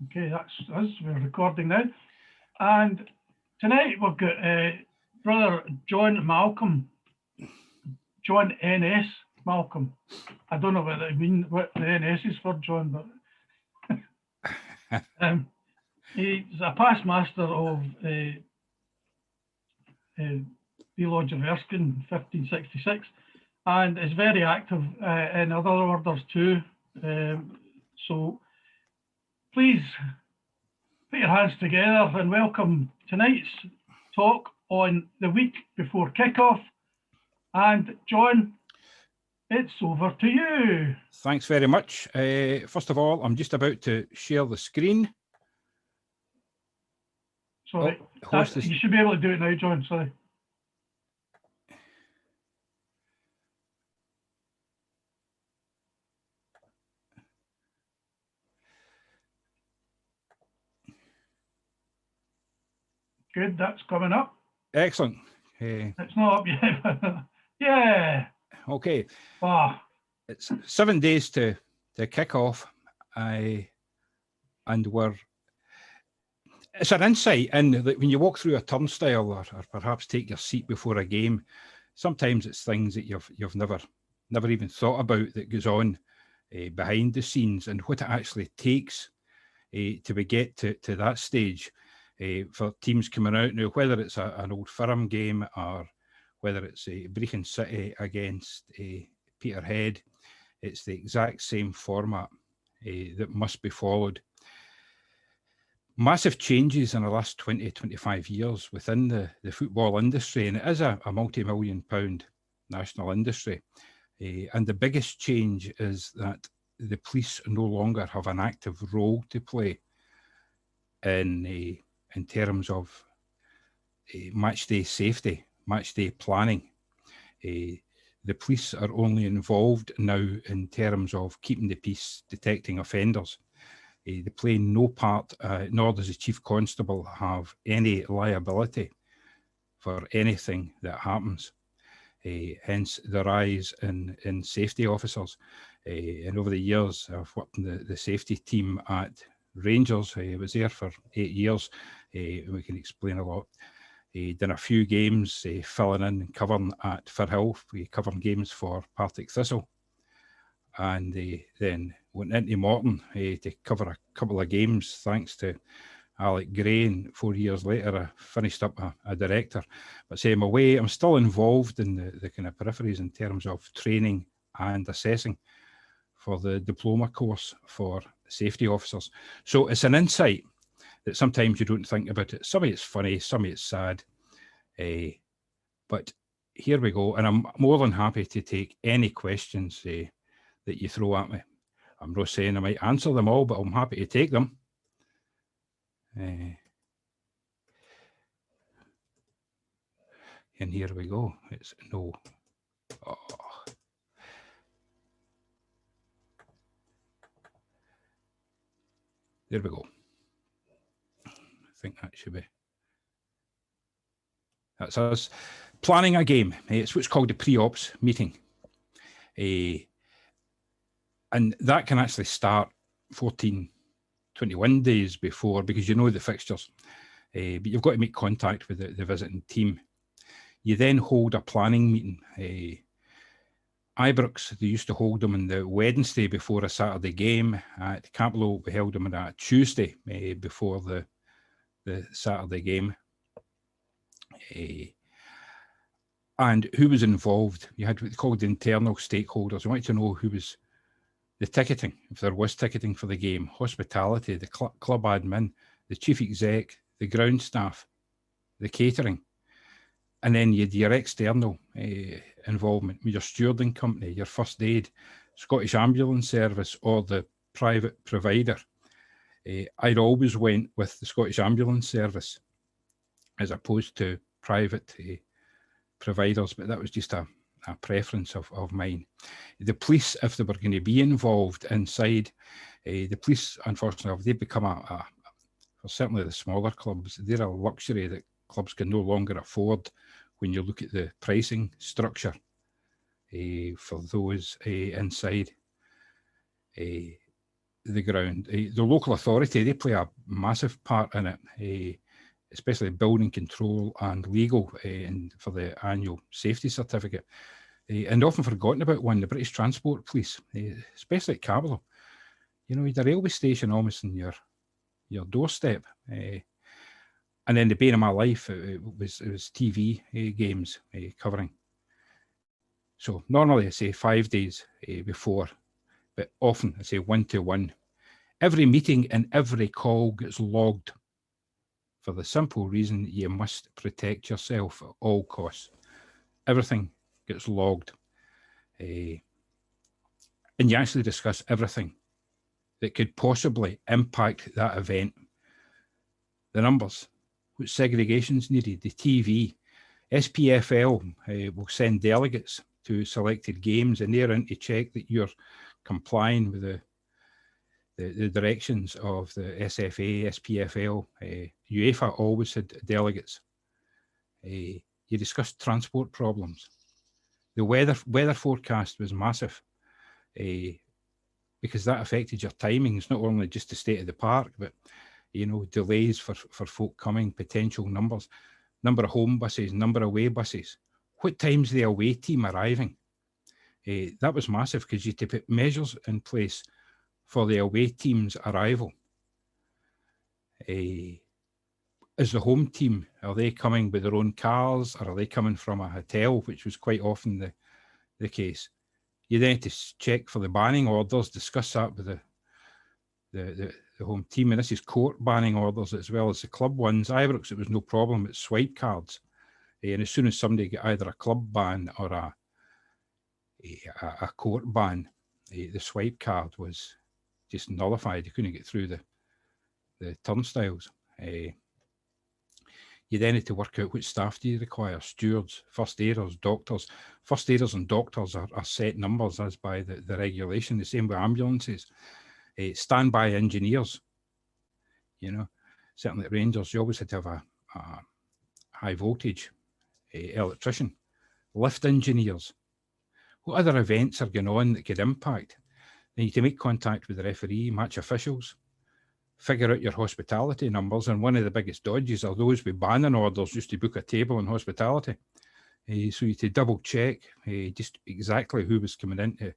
Okay, that's us. We're recording now. And tonight we've got brother John Malcolm, John NS Malcolm. I don't know what I mean, what the NS is for, John, but he's a past master of the Lodge of Erskine, 1566, and is very active in other orders too. So please put your hands together and welcome tonight's talk on the week before kickoff. And John, it's over to you. Thanks very much. First of all, I'm just about to share the screen. Sorry, you should be able to do it now, John. Sorry. Good, that's coming up. Excellent. It's not up yet. Yeah. Okay. It's 7 days to kick off. And it's an insight in that when you walk through a turnstile or perhaps take your seat before a game, sometimes it's things that you've never even thought about that goes on behind the scenes, and what it actually takes to get to that stage. For teams coming out now, whether it's an Old Firm game or whether it's Brechin City against Peterhead, it's the exact same format that must be followed. Massive changes in the last 20, 25 years within the football industry, and it is a multi-million-pound national industry. And the biggest change is that the police no longer have an active role to play in terms of match day safety, match day planning. The police are only involved now in terms of keeping the peace, detecting offenders. They play no part, nor does the Chief Constable have any liability for anything that happens. Hence the rise in safety officers. And over the years, I've worked in the safety team at Rangers. I was there for 8 years. We can explain a lot. Done a few games, filling in and covering at Firhill. We covered games for Partick Thistle. And then went into Morton to cover a couple of games, thanks to Alec Gray. And 4 years later, I finished up a director. But I'm away, I'm still involved in the kind of peripheries in terms of training and assessing for the diploma course for safety officers. So it's an insight that sometimes you don't think about it. Some of it's funny, some of it's sad. But here we go. And I'm more than happy to take any questions that you throw at me. I'm not saying I might answer them all, but I'm happy to take them. And here we go. It's no. Oh. There we go. I think that should be. That's us planning a game. It's what's called a pre-ops meeting. And that can actually start 14, 21 days before, because you know the fixtures. But you've got to make contact with the visiting team. You then hold a planning meeting. Ibrox, they used to hold them on the Wednesday before a Saturday game. At Campbell, we held them on a Tuesday before the Saturday game. And who was involved? You had what they called internal stakeholders. You wanted to know who was the ticketing, if there was ticketing for the game, hospitality, the club admin, the chief exec, the ground staff, the catering. And then you had your external involvement with your stewarding company, your first aid, Scottish Ambulance Service, or the private provider. I'd always went with the Scottish Ambulance Service as opposed to private providers, but that was just a preference of mine. The police, if they were going to be involved inside, the police, unfortunately, they become for certainly the smaller clubs, they're a luxury that clubs can no longer afford when you look at the pricing structure for those inside. the ground. The local authority, they play a massive part in it, especially building control and legal and for the annual safety certificate. And often forgotten about one, the British Transport Police, especially at Capital. You know, you had a railway station almost in your doorstep. And then the bane of my life, it was TV games covering. So normally I say 5 days before, but often I say 1-to-1. Every meeting and every call gets logged for the simple reason you must protect yourself at all costs. Everything gets logged. And you actually discuss everything that could possibly impact that event. The numbers, what segregation's needed, the TV. SPFL will send delegates to selected games, and they're in to check that you're complying with the directions of the SFA, SPFL. UEFA always had delegates. You discussed transport problems. The weather forecast was massive because that affected your timings, not only just the state of the park, but you know, delays for folk coming, potential numbers, number of home buses, number of away buses. What time's the away team arriving? That was massive because you had to put measures in place for the away team's arrival. Is the home team, are they coming with their own cars, or are they coming from a hotel, which was quite often the case? You then had to check for the banning orders, discuss that with the home team, and this is court banning orders as well as the club ones. Ibrox, it was no problem, it's swipe cards. And as soon as somebody got either a club ban or a court ban, the swipe card was just nullified. You couldn't get through the turnstiles. You then need to work out which staff do you require: stewards, first aiders, doctors. First aiders and doctors are set numbers as by the regulation. The same with ambulances. Standby engineers. You know, certainly at Rangers, you always had to have a high voltage electrician. Lift engineers. What other events are going on that could impact? Then you need to make contact with the referee, match officials, figure out your hospitality numbers. And one of the biggest dodges are those with banning orders just to book a table in hospitality. So you had to double check just exactly who was coming into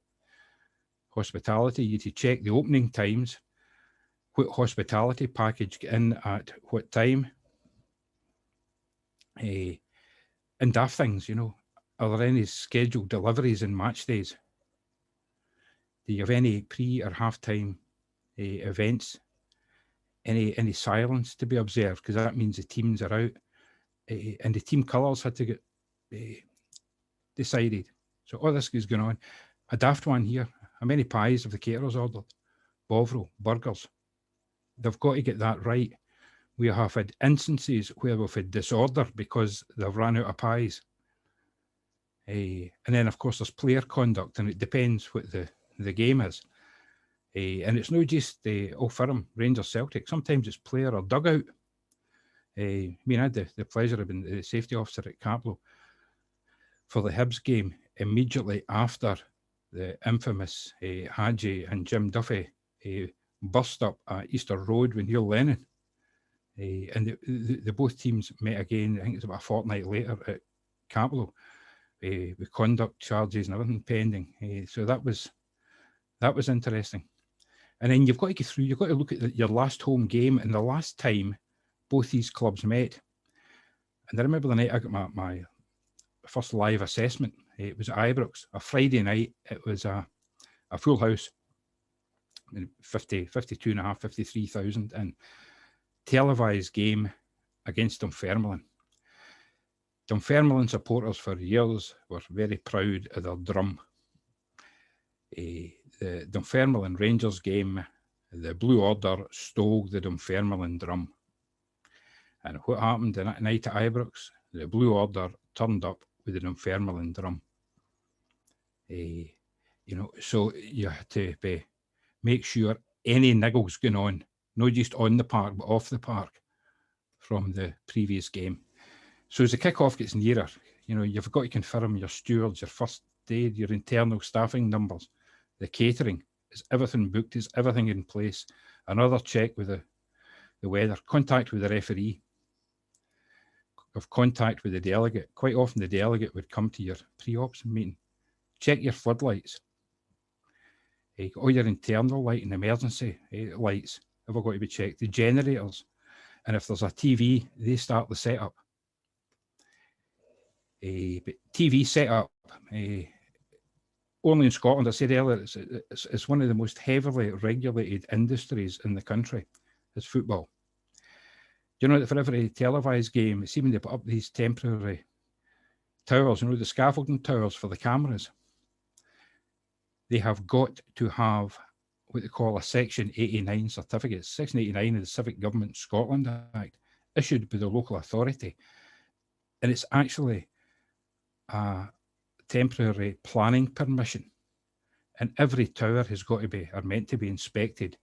hospitality. You had to check the opening times, what hospitality package get in at what time. And daft things, you know, are there any scheduled deliveries in match days? Do you have any pre or halftime events? Any silence to be observed? Because that means the teams are out, and the team colours had to get decided. So all this is going on. A daft one here. How many pies have the caterers ordered? Bovril, burgers. They've got to get that right. We have had instances where we've had disorder because they've run out of pies. And then, of course, there's player conduct, and it depends what the game is. And it's not just Old Firm, Rangers, Celtic. Sometimes it's player or dugout. I mean, I had the pleasure of being the safety officer at Capital for the Hibs game immediately after the infamous Hadji and Jim Duffy burst up at Easter Road with Neil Lennon. And the both teams met again, I think it's about a fortnight later at Capital, with conduct charges and everything pending. So that was interesting. And then you've got to get through, you've got to look at your last home game and the last time both these clubs met. And I remember the night I got my first live assessment. It was at Ibrox, a Friday night. It was a full house, 52.5, 53,000, and televised game against Dunfermline. Dunfermline supporters for years were very proud of their drum. The Dunfermline Rangers game, the Blue Order stole the Dunfermline drum. And what happened that night at Ibrox? The Blue Order turned up with the Dunfermline drum. You know, so you have to make sure any niggles going on, not just on the park, but off the park from the previous game. So as the kick-off gets nearer, you know, you've got to confirm your stewards, your first aid, your internal staffing numbers, the catering. Is everything booked? Is everything in place? Another check with the weather, contact with the referee, of contact with the delegate. Quite often the delegate would come to your pre-ops meeting. Check your floodlights. All your internal light and emergency lights have got to be checked. The generators. And if there's a TV, they start the setup. But TV setup, only in Scotland, I said earlier, it's one of the most heavily regulated industries in the country, is football. Do you know that for every televised game, it's even they put up these temporary towers, the scaffolding towers for the cameras. They have got to have what they call a Section 89 certificate. Section 89 of the Civic Government Scotland Act, issued by the local authority. And it's actually a temporary planning permission. And every tower has got to be, or meant to be, inspected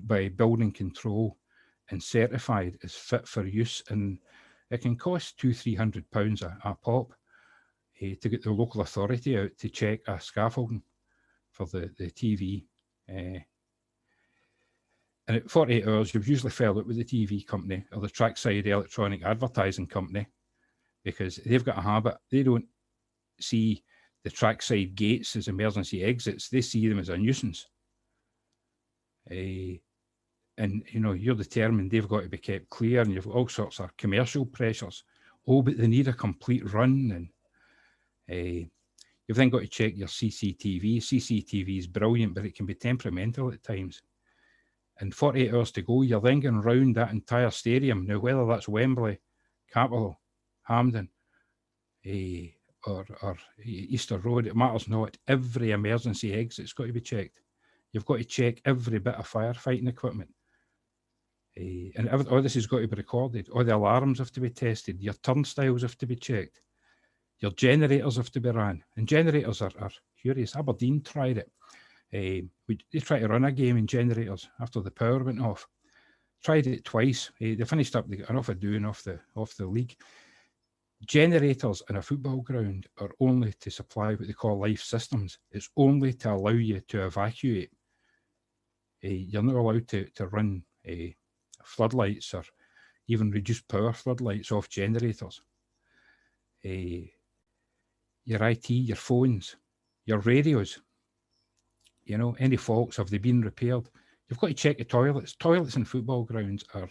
by building control and certified as fit for use. And it can cost £200–300 a pop to get the local authority out to check a scaffolding for the TV. And at 48 hours, you've usually fell out with the TV company or the trackside electronic advertising company, because they've got a habit. They don't see the trackside gates as emergency exits. They see them as a nuisance. And, you're determined they've got to be kept clear, and you've got all sorts of commercial pressures. Oh, but they need a complete run. And you've then got to check your CCTV. CCTV is brilliant, but it can be temperamental at times. And 48 hours to go, you're then going round that entire stadium. Now, whether that's Wembley, Capitol, Hampden, or Easter Road, it matters not. Every emergency exit's got to be checked. You've got to check every bit of firefighting equipment. And all this has got to be recorded. All the alarms have to be tested. Your turnstiles have to be checked. Your generators have to be ran. And generators are curious. Aberdeen tried it. They tried to run a game in generators after the power went off. Tried it twice. They finished up, they got enough of doing off the league. Generators in a football ground are only to supply what they call life systems. It's only to allow you to evacuate. You're not allowed to run floodlights or even reduced power floodlights off generators. Your IT, your phones, your radios, any faults, have they been repaired? You've got to check the toilets. Toilets in football grounds are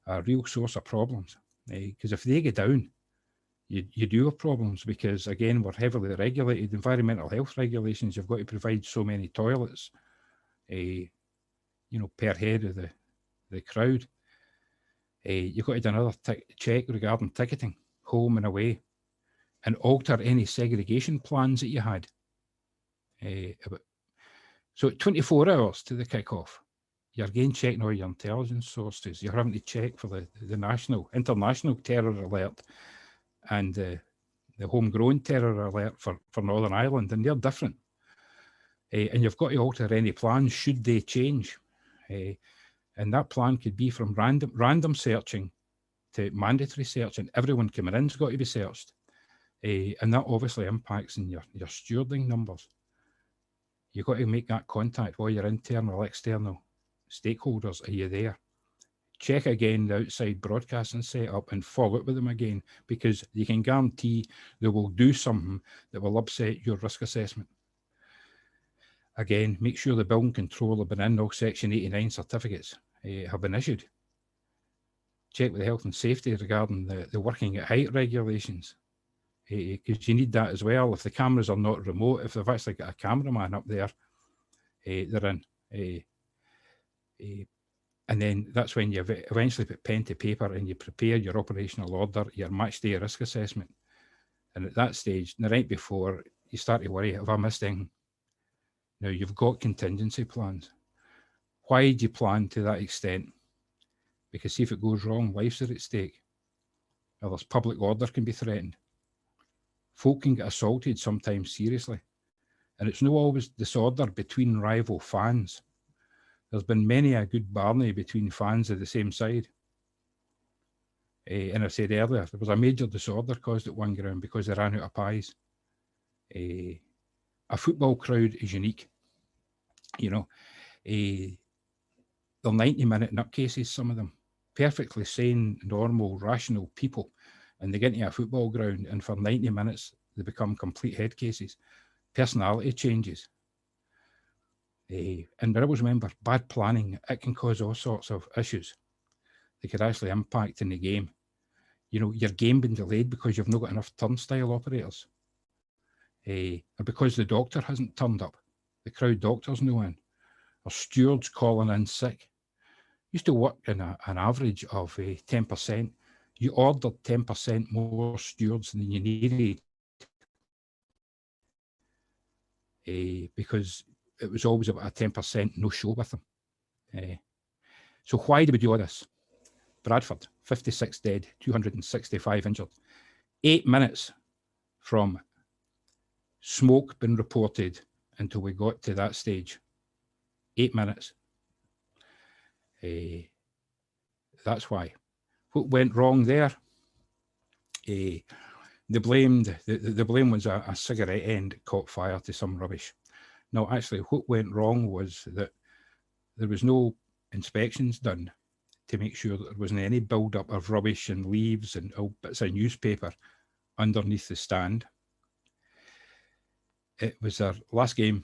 a real source of problems, because if they get down, you do have problems, because again, we're heavily regulated. Environmental health regulations, you've got to provide so many toilets, per head of the crowd. You've got to do another check regarding ticketing, home and away, and alter any segregation plans that you had. So 24 hours to the kick-off, you're again checking all your intelligence sources. You're having to check for the international terror alert and the homegrown terror alert for Northern Ireland, and they're different. And you've got to alter any plans should they change. And that plan could be from random searching to mandatory searching. Everyone coming in's got to be searched. And that obviously impacts on your stewarding numbers. You've got to make that contact with your internal, external stakeholders. Are you there? Check again the outside broadcasting setup and follow up with them again, because you can guarantee they will do something that will upset your risk assessment. Again, make sure the building control have been in. All Section 89 certificates have been issued. Check with the health and safety regarding the working at height regulations, because you need that as well. If the cameras are not remote, if they've actually got a cameraman up there, they're in. And then that's when you eventually put pen to paper and you prepare your operational order, your match day risk assessment. And at that stage, the night before, you start to worry, have I missed anything? Now, you've got contingency plans. Why do you plan to that extent? Because see, if it goes wrong, lives are at stake. Or there's public order can be threatened. Folk can get assaulted sometimes seriously. And it's not always disorder between rival fans. There's been many a good barney between fans of the same side. And I said earlier, there was a major disorder caused at one ground because they ran out of pies. A football crowd is unique. You know, they're 90-minute nutcases, some of them. Perfectly sane, normal, rational people. And they get into a football ground, and for 90 minutes, they become complete head cases. Personality changes. And I always remember, bad planning, it can cause all sorts of issues. They could actually impact in the game. You know, your game being delayed because you've not got enough turnstile operators. Or because the doctor hasn't turned up. The crowd doctor's no in. Or stewards calling in sick. Used to work in an average of 10%. You ordered 10% more stewards than you needed, because it was always about a 10% no show with them. So why do we do all this? Bradford, 56 dead, 265 injured. 8 minutes from smoke being reported until we got to that stage. 8 minutes. That's why. What went wrong there? The blame was a cigarette end caught fire to some rubbish. No, actually, what went wrong was that there was no inspections done to make sure that there wasn't any build-up of rubbish and leaves and old bits of newspaper underneath the stand. It was their last game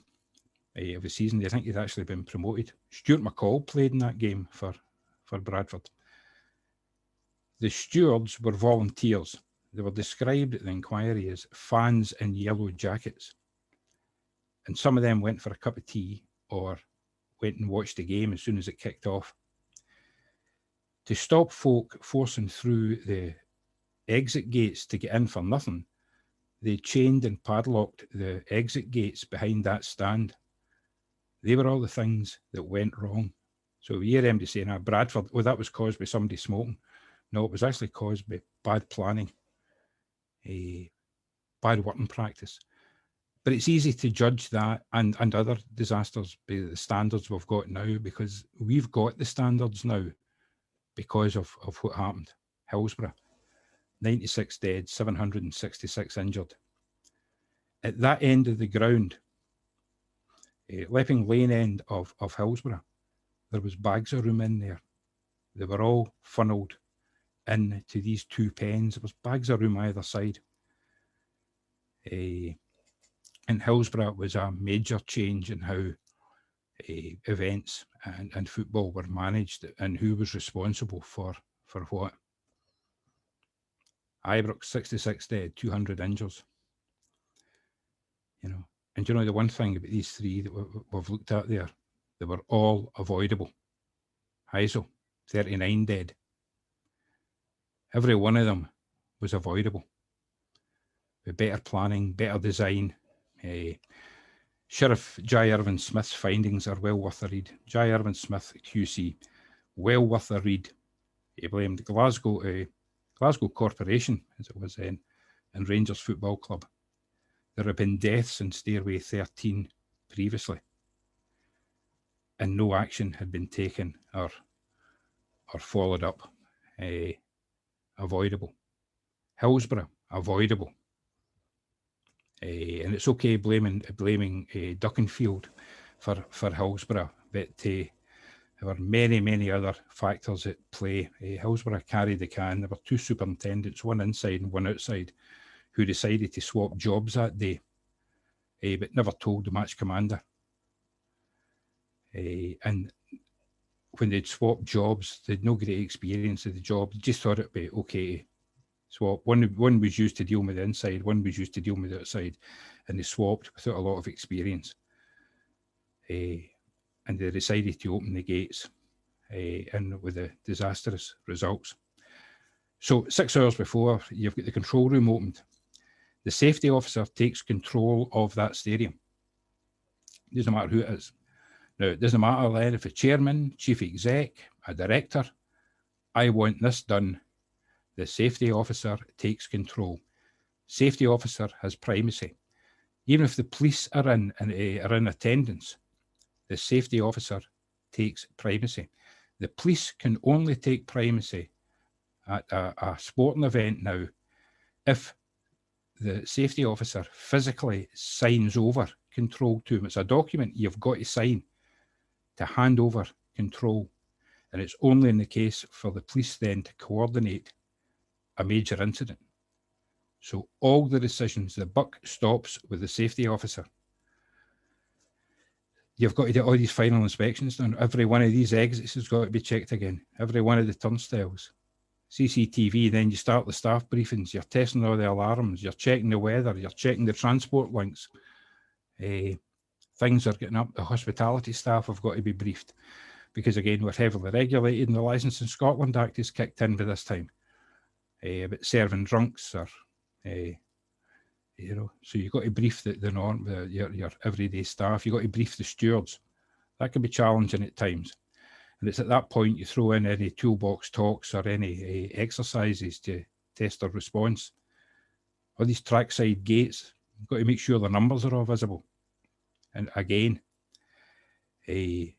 of the season. I think he'd actually been promoted. Stuart McCall played in that game for Bradford. The stewards were volunteers. They were described at the inquiry as fans in yellow jackets. And some of them went for a cup of tea or went and watched the game as soon as it kicked off. To stop folk forcing through the exit gates to get in for nothing, they chained and padlocked the exit gates behind that stand. They were all the things that went wrong. So you hear MD saying, Bradford, that was caused by somebody smoking. No, it was actually caused by bad planning, bad working practice. But it's easy to judge that and other disasters by the standards we've got now, because we've got the standards now because of what happened. Hillsborough, 96 dead, 766 injured. At that end of the ground, Lepping Lane end of Hillsborough, there was bags of room in there. They were all funneled into these two pens. There was bags of room either side. In Hillsborough, it was a major change in how events and football were managed and who was responsible for what. Ibrox, 66 dead, 200 injuries. You know, and you know the one thing about these three that we've looked at there, they were all avoidable. Heysel, 39 dead. Every one of them was avoidable. With better planning, better design. Sheriff Jai Irvin Smith's findings are well worth a read. Jai Irvin Smith, QC, well worth a read. He blamed Glasgow Corporation, as it was then, and Rangers Football Club. There have been deaths in Stairway 13 previously, and no action had been taken or followed up. Avoidable. Hillsborough, avoidable. And it's okay blaming Duckenfield for Hillsborough, but there were many other factors at play. Hillsborough carried the can. There were two superintendents, one inside and one outside, who decided to swap jobs that day, but never told the match commander. And when they'd swapped jobs, they'd no great experience of the job. They just thought it'd be okay to swap. One was used to deal with the inside, one was used to deal with the outside, and they swapped without a lot of experience. And they decided to open the gates, and with the disastrous results. So 6 hours before, you've got the control room opened. The safety officer takes control of that stadium. It doesn't matter who it is. Now, it doesn't matter then if a chairman, chief exec, a director. I want this done. The safety officer takes control. Safety officer has primacy. Even if the police are in attendance, the safety officer takes primacy. The police can only take primacy at a sporting event now if the safety officer physically signs over control to him. It's a document you've got to sign. to hand over control. And it's only in the case for the police then to coordinate a major incident. So all the decisions, the buck stops with the safety officer. You've got to do all these final inspections done. Every one of these exits has got to be checked again. Every one of the turnstiles. CCTV, then you start the staff briefings. You're testing all the alarms. You're checking the weather. You're checking the transport links. Things are getting up. The hospitality staff have got to be briefed. Because again, we're heavily regulated and the Licensing Scotland Act is kicked in by this time. About serving drunks or, you know, so you've got to brief the norm, your everyday staff. You've got to brief the stewards. That can be challenging at times. And it's at that point you throw in any toolbox talks or any exercises to test their response. Or these trackside gates, you've got to make sure the numbers are all visible. And again, you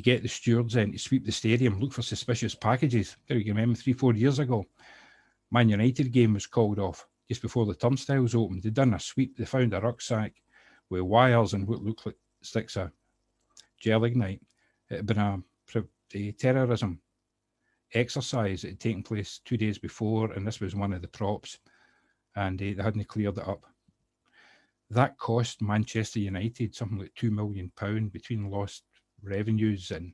get the stewards in to sweep the stadium, look for suspicious packages. You can remember 3-4 years ago, Man United game was called off just before the turnstiles opened. They'd done a sweep, they found a rucksack with wires and what looked like sticks of gelignite. It had been a terrorism exercise that had taken place 2 days before, and this was one of the props, and they hadn't cleared it up. That cost Manchester United something like £2 million between lost revenues and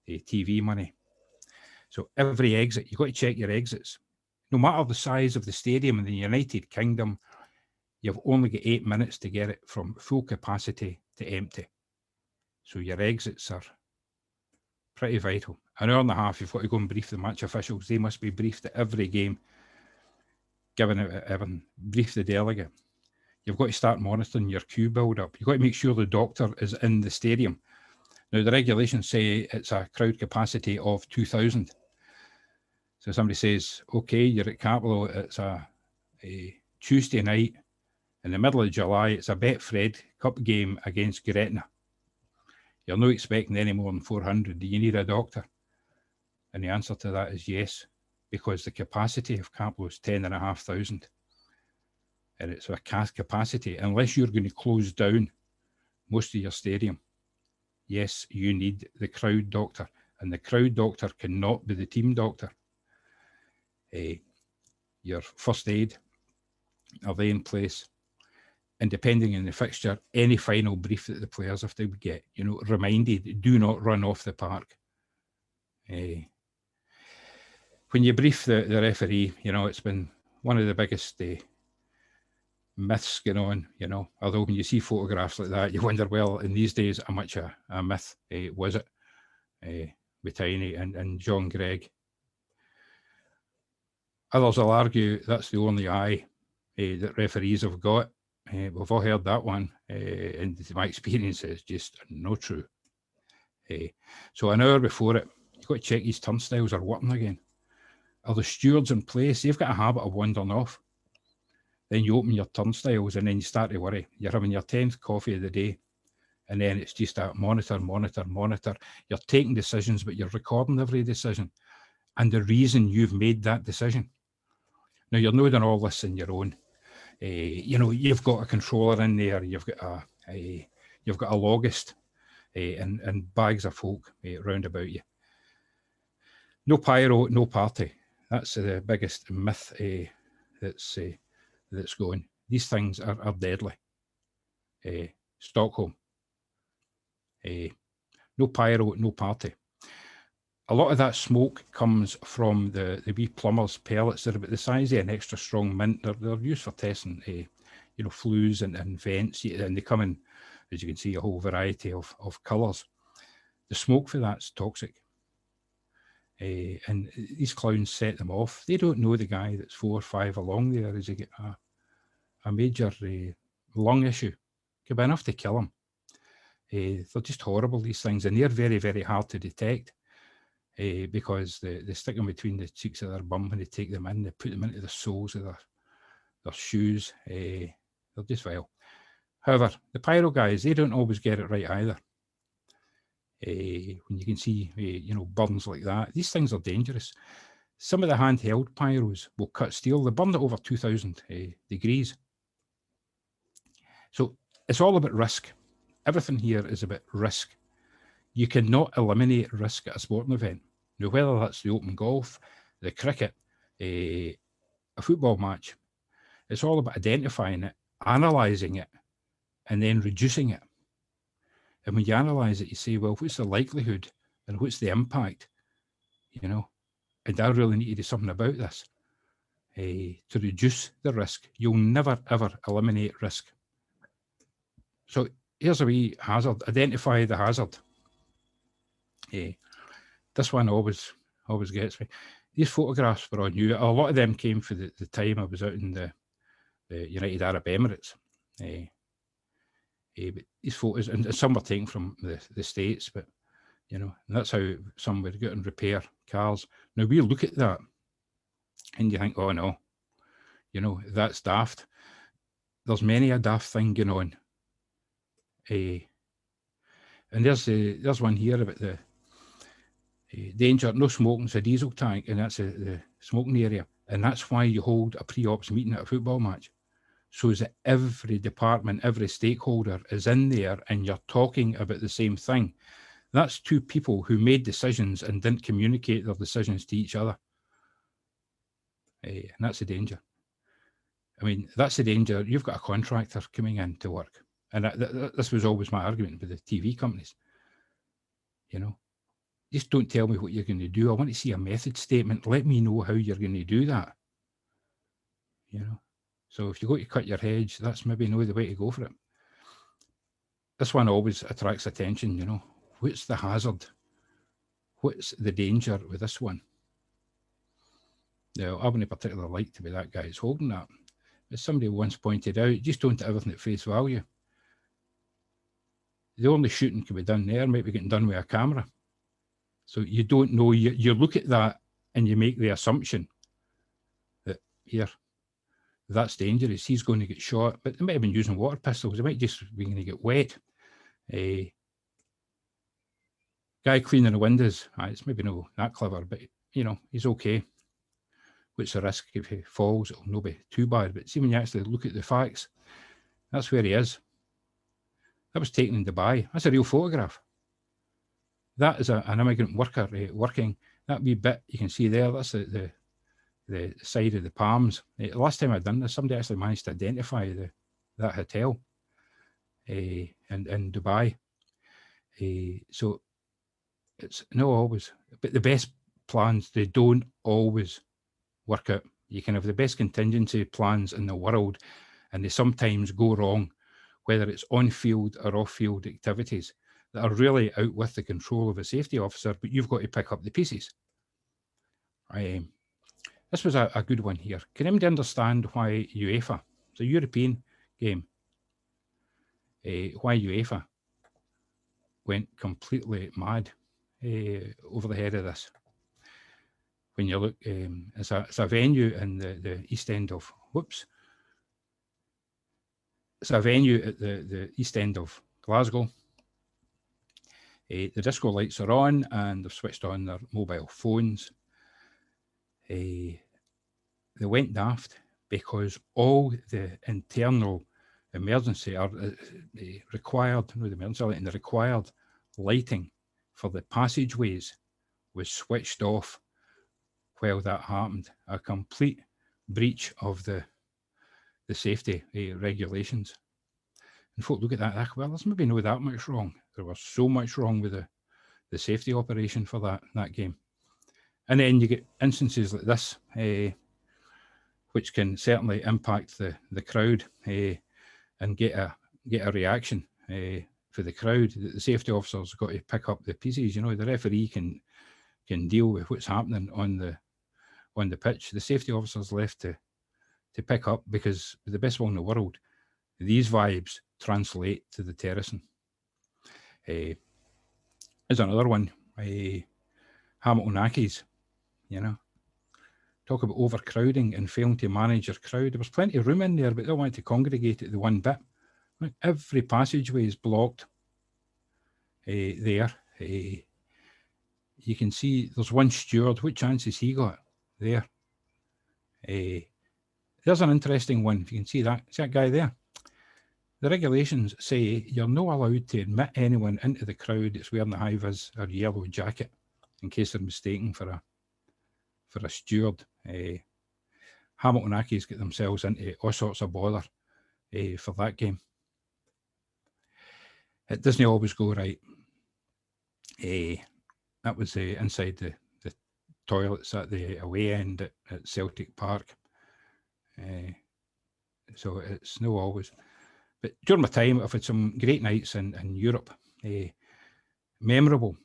TV money. So every exit, you've got to check your exits. No matter the size of the stadium in the United Kingdom, you've only got 8 minutes to get it from full capacity to empty. So your exits are pretty vital. An hour and a half, you've got to go and brief the match officials. They must be briefed at every game, brief the delegate. You've got to start monitoring your queue build-up. You've got to make sure the doctor is in the stadium. Now, the regulations say it's a crowd capacity of 2,000. So somebody says, okay, you're at Capello, it's a Tuesday night in the middle of July, it's a Betfred Cup game against Gretna. You're not expecting any more than 400. Do you need a doctor? And the answer to that is yes, because the capacity of Capello is 10,500. And it's a capacity, unless you're going to close down most of your stadium. Yes, you need the crowd doctor, and the crowd doctor cannot be the team doctor. Your first aid, are they in place? And depending on the fixture, any final brief that the players have to get, you know, reminded, do not run off the park. When you brief the referee, you know, it's been one of the biggest myths going on, you know, although when you see photographs like that, you wonder, well, in these days, how much a myth was it with Tiny and John Gregg? Others will argue that's the only eye that referees have got. We've all heard that one, and my experience is just not true. So an hour before it, you've got to check these turnstiles are working again. Are the stewards in place? They've got a habit of wandering off. Then you open your turnstiles and then you start to worry. You're having your 10th coffee of the day, and then it's just a monitor. You're taking decisions, but you're recording every decision and the reason you've made that decision. Now, you're not doing all this on your own. You know, you've got a controller in there. You've got a logist and bags of folk round about you. No pyro, no party. That's the biggest myth that's going. These things are deadly. Stockholm. No pyro, no party. A lot of that smoke comes from the wee plumbers' pellets that are about the size of an extra strong mint. They're used for testing, you know, flues and vents, and they come in, as you can see, a whole variety of colours. The smoke for that's toxic. And these clowns set them off. They don't know the guy that's 4 or 5 along there as he get a major lung issue. Could be enough to kill him. They're just horrible, these things, and they're very, very hard to detect. Because they stick them between the cheeks of their bum when they take them in. They put them into the soles of their shoes. They're just vile. However, the pyro guys, they don't always get it right either. When you can see, you know, burns like that, these things are dangerous. Some of the handheld pyros will cut steel. They burn at over 2,000 degrees. So it's all about risk. Everything here is about risk. You cannot eliminate risk at a sporting event. Now, whether that's the open golf, the cricket, a football match, it's all about identifying it, analysing it, and then reducing it. And when you analyse it, you say, well, what's the likelihood and what's the impact? You know, and I really need to do something about this to reduce the risk. You'll never, ever eliminate risk. So here's a wee hazard. Identify the hazard. This one always gets me. These photographs were on you. A lot of them came for the time I was out in the United Arab Emirates. But these photos, and some were taken from the States, but you know, and that's how some would go and repair cars. Now we look at that and you think, oh no, you know, that's daft. There's many a daft thing going on. And there's one here about the danger, no smoking, it's a diesel tank, and that's the smoking area. And that's why you hold a pre-ops meeting at a football match. So that every department, every stakeholder is in there and you're talking about the same thing. That's two people who made decisions and didn't communicate their decisions to each other. And that's the danger. I mean, that's the danger. You've got a contractor coming in to work. And this was always my argument with the TV companies. You know, just don't tell me what you're going to do. I want to see a method statement. Let me know how you're going to do that. You know, so if you go to cut your hedge, that's maybe not the way to go for it. This one always attracts attention, you know. What's the hazard? What's the danger with this one? Now, I wouldn't particularly like to be that guy who's holding that. As somebody once pointed out, just don't take everything at face value. The only shooting can be done there, might be getting done with a camera. So you don't know, you look at that and you make the assumption that here, that's dangerous, he's going to get shot, but they might have been using water pistols, they might just be going to get wet. Guy cleaning the windows, it's maybe not that clever, but you know, he's okay. What's the risk if he falls? It'll not be too bad, but see when you actually look at the facts, that's where he is. That was taken in Dubai. That's a real photograph. That is an immigrant worker working. That wee bit you can see there, that's the side of the palms. The last time I'd done this, somebody actually managed to identify that hotel in Dubai. So it's not always, but the best plans, they don't always work out. You can have the best contingency plans in the world, and they sometimes go wrong, whether it's on-field or off-field activities that are really out with the control of a safety officer, but you've got to pick up the pieces. This was a good one here. Can anybody understand why UEFA, it's a European game, why UEFA went completely mad over the head of this? When you look, it's a venue in the east end of, it's a venue at the east end of Glasgow. The disco lights are on and they've switched on their mobile phones. They went daft because all the internal emergency or the required lighting for the passageways was switched off while that happened. A complete breach of the safety regulations. And folk look at that, well, there's maybe not that much wrong. There was so much wrong with the safety operation for that game. And then you get instances like this, which can certainly impact the crowd and get a reaction for the crowd. The safety officer's got to pick up the pieces. You know, the referee can deal with what's happening on the pitch. The safety officer's left to pick up, because with the best will in the world, these vibes translate to the terracing. There's another one, Hamilton Accies, you know. Talk about overcrowding and failing to manage your crowd. There was plenty of room in there, but they wanted to congregate at the one bit. Every passageway is blocked there. You can see there's one steward. What chance has he got there? There's an interesting one. If you can see that, it's that guy there. The regulations say you're not allowed to admit anyone into the crowd that's wearing the high-vis or yellow jacket in case they're mistaken for a steward. Hamilton Accies get themselves into all sorts of bother for that game. It doesn't always go right. That was inside the toilets at the away end at Celtic Park. So it's no always. But during my time, I've had some great nights in Europe. Memorable.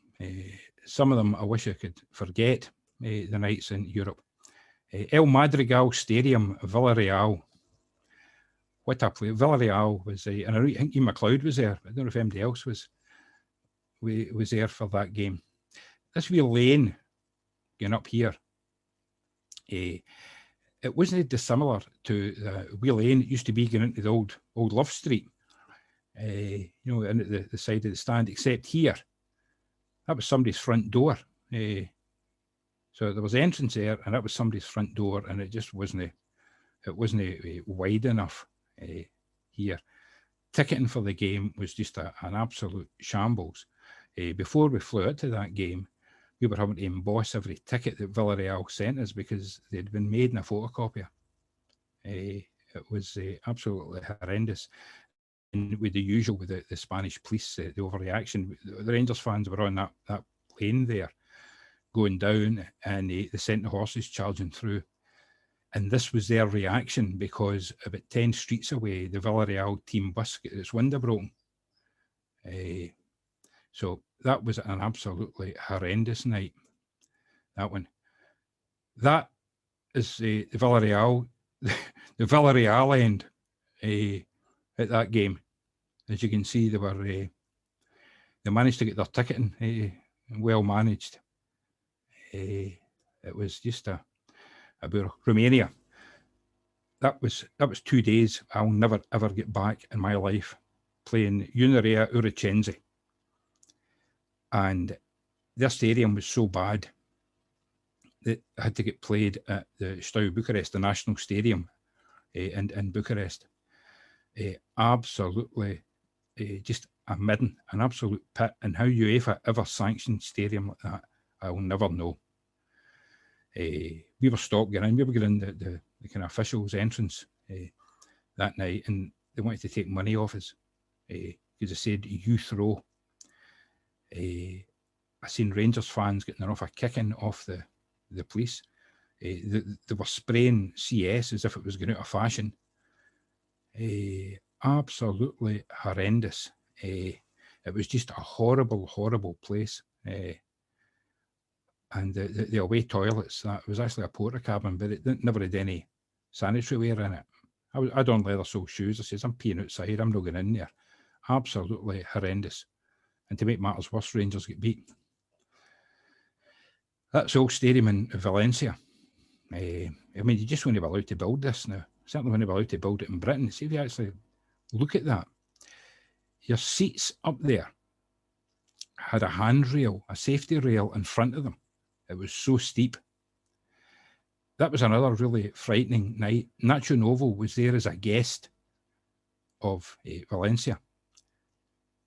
Some of them I wish I could forget, the nights in Europe. El Madrigal Stadium, Villarreal. What a play. Villarreal was, and I think Ian McLeod was there. I don't know if anybody else was there for that game. This wee lane going up here, it wasn't dissimilar to the wee lane it used to be going into the old Love Street, you know, in at the side of the stand, except here, that was somebody's front door. So there was the entrance there, and that was somebody's front door, and it just wasn't wide enough here. Ticketing for the game was just an absolute shambles. Before we flew out to that game, we were having to emboss every ticket that Villarreal sent us because they'd been made in a photocopier. It was absolutely horrendous. And with the usual, with the Spanish police, the overreaction, the Rangers fans were on that lane there, going down, and they sent the horses charging through. And this was their reaction because about 10 streets away, the Villarreal team bus got its window broken. So that was an absolutely horrendous night, that one. That is the Villarreal, the Villarreal end at that game. As you can see, they managed to get their ticketing well managed. It was just about Romania. That was 2 days I'll never ever get back in my life, playing Unirea Uricense. And their stadium was so bad that it had to get played at the Steaua Bucharest, the national stadium in Bucharest. Absolutely just a midden, an absolute pit. And how UEFA ever sanctioned stadium like that, I will never know. We were stopped getting in. We were getting the kind of officials' entrance that night, and they wanted to take money off us because they said youth row. I seen Rangers fans getting an offer kicking off the police. They were spraying CS as if it was going out of fashion. Absolutely horrendous. It was just a horrible, horrible place. And the away toilets, that was actually a porta cabin, but it never had any sanitary wear in it. I had on leather sole shoes. I says, I'm peeing outside. I'm not going in there. Absolutely horrendous. And to make matters worse, Rangers get beat. That's the old stadium in Valencia. I mean, you just wouldn't be allowed to build this now. Certainly wouldn't be allowed to build it in Britain. See if you actually look at that. Your seats up there had a handrail, a safety rail in front of them. It was so steep. That was another really frightening night. Nacho Novo was there as a guest of Valencia.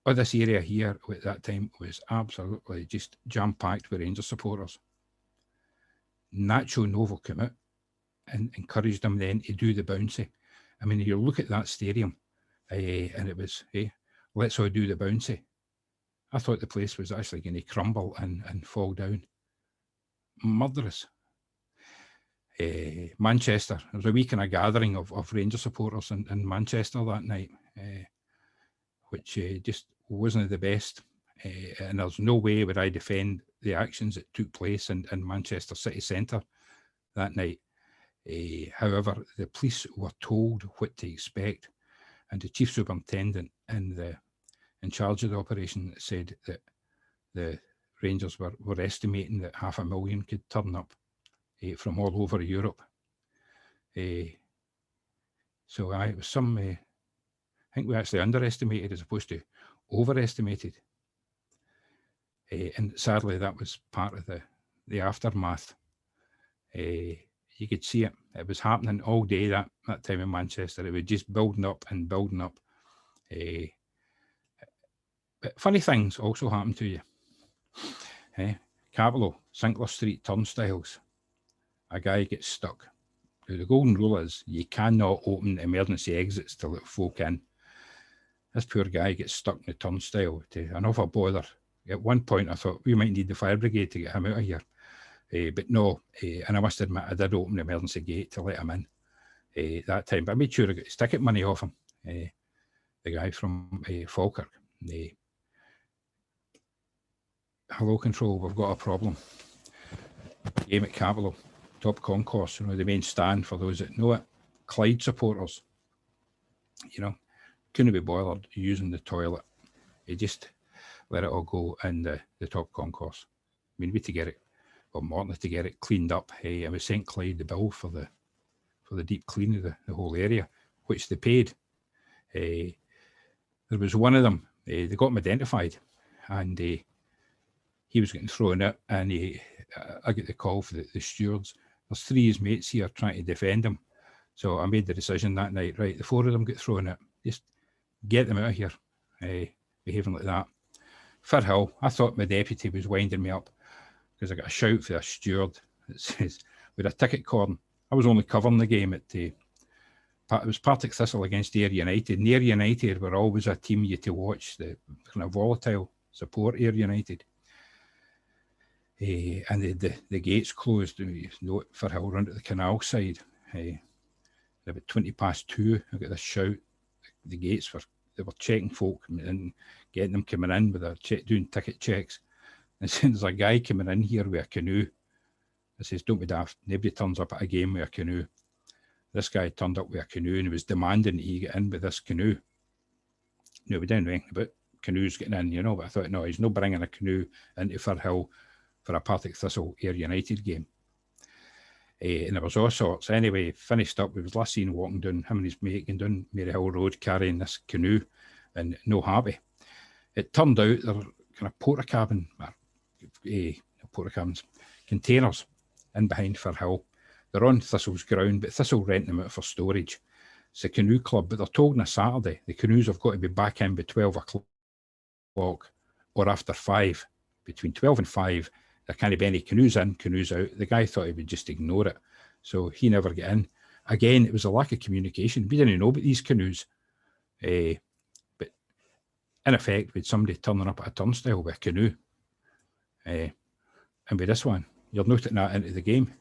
Oh, this area here at that time was absolutely just jam-packed with Rangers supporters. Nacho Novo came out and encouraged them then to do the bouncy. I mean, you look at that stadium and it was, let's all do the bouncy. I thought the place was actually going to crumble and fall down. Murderous. Manchester, there was a wee kind of gathering of Rangers supporters in Manchester that night, which just wasn't the best. And there's no way would I defend the actions that took place in Manchester city centre that night. However, the police were told what to expect, and the chief superintendent in charge of the operation said that the Rangers were estimating that 500,000 could turn up from all over Europe. So it was some, I think we actually underestimated as opposed to overestimated. And sadly, that was part of the aftermath. You could see it. It was happening all day that time in Manchester. It was just building up and building up. But funny things also happen to you. Capello, Sinclair Street turnstiles. A guy gets stuck. Now, the golden rule is you cannot open emergency exits to let folk in. This poor guy gets stuck in the turnstile to another bother. At one point, I thought we might need the fire brigade to get him out of here. But no, and I must admit, I did open the emergency gate to let him in that time. But I made sure I got his ticket money off him, the guy from Falkirk. Hello, Control, we've got a problem. Game at Capello, top concourse, the main stand for those that know it. Clyde supporters, couldn't be bothered using the toilet. He just let it all go in the top concourse. I mean, we to get it, or Morton to get it cleaned up. And we sent Clyde the bill for the deep clean of the whole area, which they paid. There was one of them, they got him identified, and he was getting thrown out, and I get the call for the stewards. There's three of his mates here trying to defend him. So I made the decision that night, right, the four of them get thrown out. Just get them out of here, behaving like that. Firhill, I thought my deputy was winding me up because I got a shout for a steward that says, with a ticket cordon. I was only covering the game at it was Partick Thistle against Ayr United. And Ayr United were always a team you to watch, the kind of volatile support Ayr United. And the gates closed, Firhill run to the canal side. About 2:20, I got this shout. The gates they were checking folk and getting them coming in with doing ticket checks. And there's a guy coming in here with a canoe. I says, don't be daft. Nobody turns up at a game with a canoe. This guy turned up with a canoe and he was demanding that he get in with this canoe. No, we didn't know anything about canoes getting in, but I thought, no, he's not bringing a canoe into Firhill for a Partick Thistle Ayr United game. And there was all sorts. Anyway, finished up. We was last seen walking down, him and his mate going down Maryhill Road carrying this canoe and no happy. It turned out there were kind of porta cabins, containers in behind Firhill. They're on Thistle's ground, but Thistle rent them out for storage. It's a canoe club, but they're told on a Saturday the canoes have got to be back in by 12 o'clock or after 5. Between 12 and 5, there can't be any canoes in, canoes out. The guy thought he would just ignore it, so he never got in. Again, it was a lack of communication. We didn't know about these canoes. But in effect, with somebody turning up at a turnstile with a canoe. And with this one, you're not putting that into the game.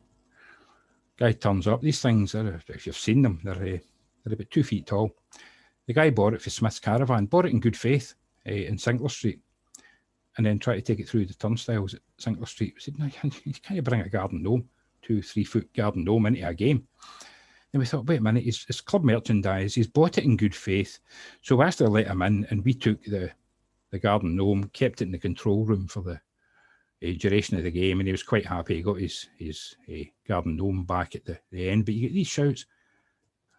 Guy turns up. These things, if you've seen them, they're about 2 feet tall. The guy bought it for Smith's Caravan, bought it in good faith in Sinclair Street, and then tried to take it through the turnstiles at Sinclair Street. We said, no, you can't bring a garden gnome, 2-3 foot garden gnome into a game. And we thought, wait a minute, it's club merchandise. He's bought it in good faith. So we actually let him in, and we took the garden gnome, kept it in the control room for the duration of the game, and he was quite happy. He got his garden gnome back at the end. But you get these shouts.